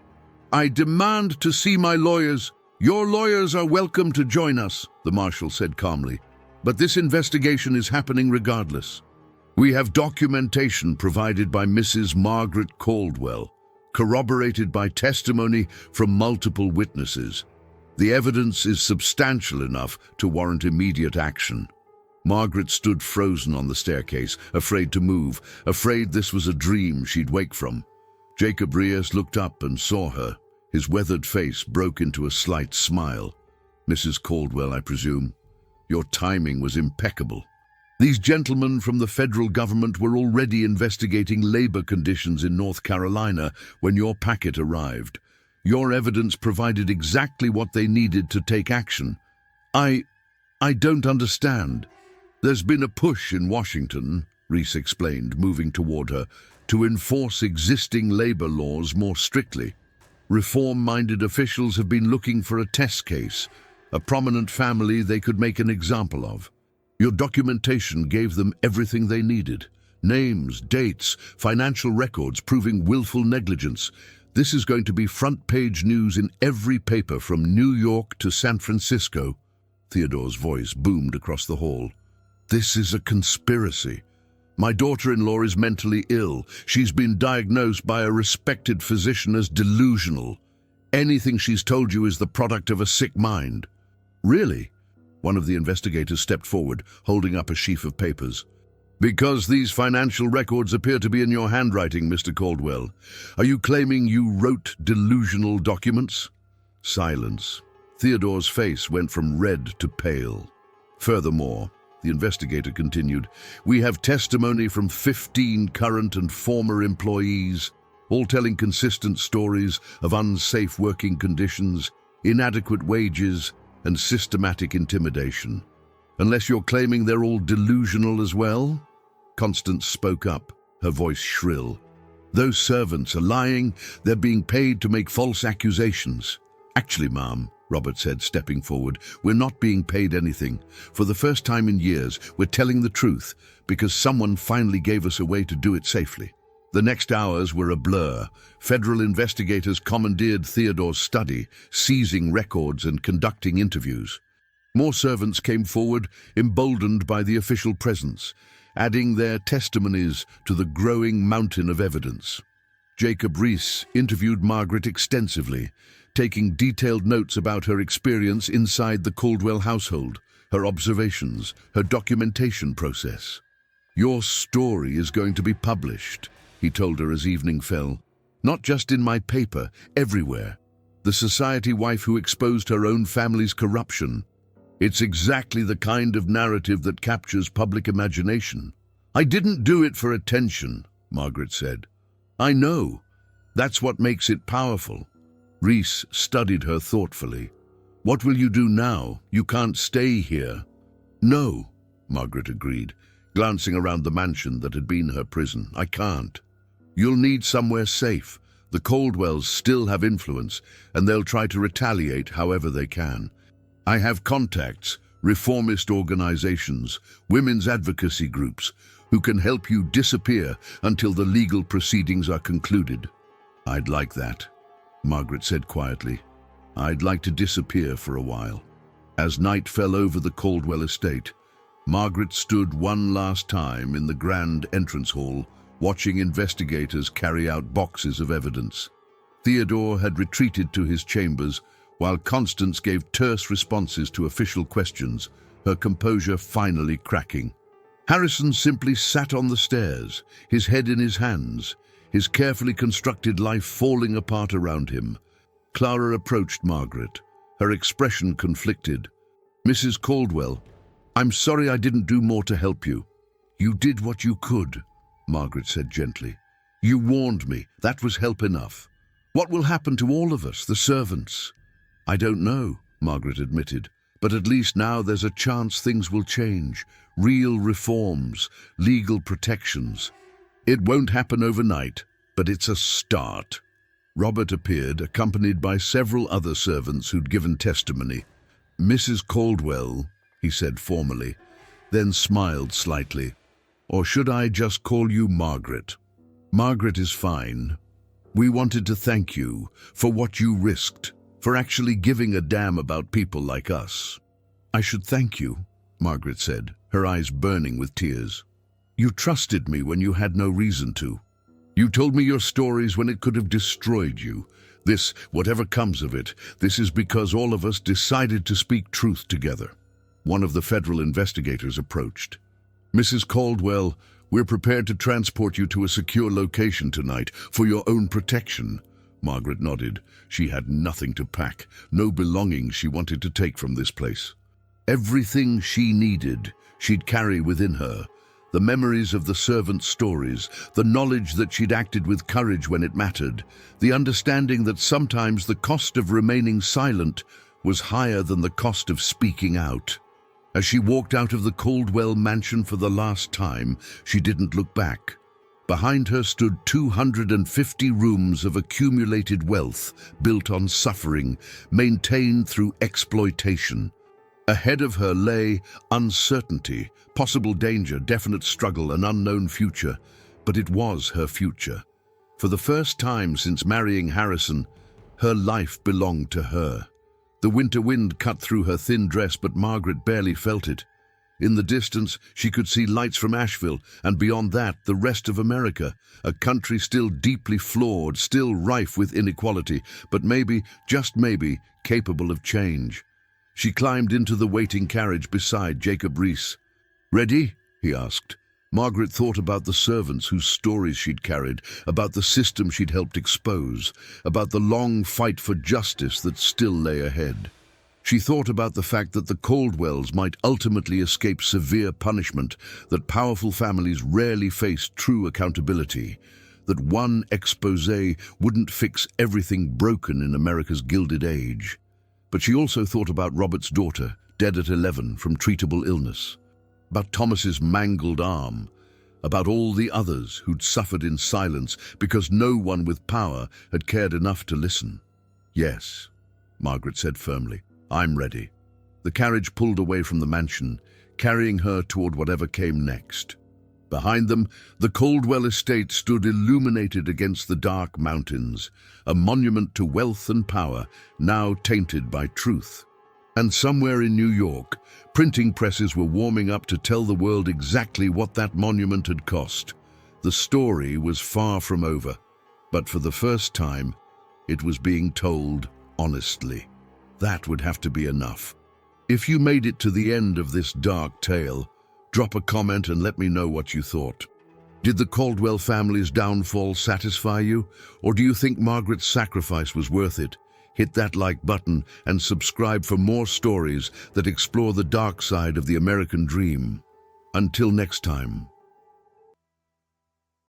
"I demand to see my lawyers." "Your lawyers are welcome to join us," the marshal said calmly. "But this investigation is happening regardless. We have documentation provided by Mrs. Margaret Caldwell, corroborated by testimony from multiple witnesses. The evidence is substantial enough to warrant immediate action." Margaret stood frozen on the staircase, afraid to move, afraid this was a dream she'd wake from. Jacob Rees looked up and saw her. His weathered face broke into a slight smile. "Mrs. Caldwell, I presume. Your timing was impeccable. These gentlemen from the federal government were already investigating labor conditions in North Carolina when your packet arrived. Your evidence provided exactly what they needed to take action. I don't understand." "There's been a push in Washington," Rees explained, moving toward her, "to enforce existing labor laws more strictly. Reform-minded officials have been looking for a test case, a prominent family they could make an example of. Your documentation gave them everything they needed. Names, dates, financial records proving willful negligence. This is going to be front-page news in every paper from New York to San Francisco." Theodore's voice boomed across the hall. "This is a conspiracy. My daughter-in-law is mentally ill. She's been diagnosed by a respected physician as delusional. Anything she's told you is the product of a sick mind." "Really?" One of the investigators stepped forward, holding up a sheaf of papers. "Because these financial records appear to be in your handwriting, Mr. Caldwell. Are you claiming you wrote delusional documents?" Silence. Theodore's face went from red to pale. "Furthermore," the investigator continued, "we have testimony from 15 current and former employees, all telling consistent stories of unsafe working conditions, inadequate wages, and systematic intimidation. Unless you're claiming they're all delusional as well?" Constance spoke up, her voice shrill. "Those servants are lying. They're being paid to make false accusations." "Actually, ma'am," Robert said, stepping forward, "we're not being paid anything. For the first time in years, we're telling the truth because someone finally gave us a way to do it safely." The next hours were a blur. Federal investigators commandeered Theodore's study, seizing records and conducting interviews. More servants came forward, emboldened by the official presence, adding their testimonies to the growing mountain of evidence. Jacob Rees interviewed Margaret extensively, taking detailed notes about her experience inside the Caldwell household, her observations, her documentation process. "Your story is going to be published," he told her as evening fell. Not just in my paper, everywhere. The society wife who exposed her own family's corruption. It's exactly the kind of narrative that captures public imagination. I didn't do it for attention, Margaret said. I know. That's what makes it powerful. Reese studied her thoughtfully. What will you do now? You can't stay here. No, Margaret agreed, glancing around the mansion that had been her prison. I can't. You'll need somewhere safe. The Caldwells still have influence, and they'll try to retaliate however they can. I have contacts, reformist organizations, women's advocacy groups, who can help you disappear until the legal proceedings are concluded. I'd like that, Margaret said quietly. I'd like to disappear for a while. As night fell over the Caldwell estate, Margaret stood one last time in the grand entrance hall, watching investigators carry out boxes of evidence. Theodore had retreated to his chambers, while Constance gave terse responses to official questions, her composure finally cracking. Harrison simply sat on the stairs, his head in his hands, his carefully constructed life falling apart around him. Clara approached Margaret, her expression conflicted. Mrs. Caldwell, I'm sorry I didn't do more to help you. You did what you could, Margaret said gently. You warned me. That was help enough. What will happen to all of us, the servants? I don't know, Margaret admitted, but at least now there's a chance things will change. Real reforms, legal protections. It won't happen overnight, but it's a start. Robert appeared, accompanied by several other servants who'd given testimony. Mrs. Caldwell, he said formally, then smiled slightly. Or should I just call you Margaret? Margaret is fine. We wanted to thank you for what you risked, for actually giving a damn about people like us. I should thank you, Margaret said, her eyes burning with tears. You trusted me when you had no reason to. You told me your stories when it could have destroyed you. This, whatever comes of it, this is because all of us decided to speak truth together. One of the federal investigators approached. Mrs. Caldwell, we're prepared to transport you to a secure location tonight for your own protection. Margaret nodded. She had nothing to pack, no belongings she wanted to take from this place. Everything she needed, she'd carry within her. The memories of the servants' stories, the knowledge that she'd acted with courage when it mattered, the understanding that sometimes the cost of remaining silent was higher than the cost of speaking out. As she walked out of the Caldwell mansion for the last time, she didn't look back. Behind her stood 250 rooms of accumulated wealth, built on suffering, maintained through exploitation. Ahead of her lay uncertainty, possible danger, definite struggle, an unknown future. But it was her future. For the first time since marrying Harrison, her life belonged to her. The winter wind cut through her thin dress, but Margaret barely felt it. In the distance, she could see lights from Asheville, and beyond that, the rest of America, a country still deeply flawed, still rife with inequality, but maybe, just maybe, capable of change. She climbed into the waiting carriage beside Jacob Reese. "Ready?" he asked. Margaret thought about the servants whose stories she'd carried, about the system she'd helped expose, about the long fight for justice that still lay ahead. She thought about the fact that the Caldwells might ultimately escape severe punishment, that powerful families rarely faced true accountability, that one exposé wouldn't fix everything broken in America's Gilded Age. But she also thought about Robert's daughter, dead at 11 from treatable illness, about Thomas's mangled arm, about all the others who'd suffered in silence because no one with power had cared enough to listen. "Yes," Margaret said firmly, "I'm ready." The carriage pulled away from the mansion, carrying her toward whatever came next. Behind them, the Caldwell estate stood illuminated against the dark mountains, a monument to wealth and power, now tainted by truth. And somewhere in New York, printing presses were warming up to tell the world exactly what that monument had cost. The story was far from over, but for the first time, it was being told honestly. That would have to be enough. If you made it to the end of this dark tale, drop a comment and let me know what you thought. Did the Caldwell family's downfall satisfy you, or do you think Margaret's sacrifice was worth it? Hit that like button and subscribe for more stories that explore the dark side of the American dream. Until next time.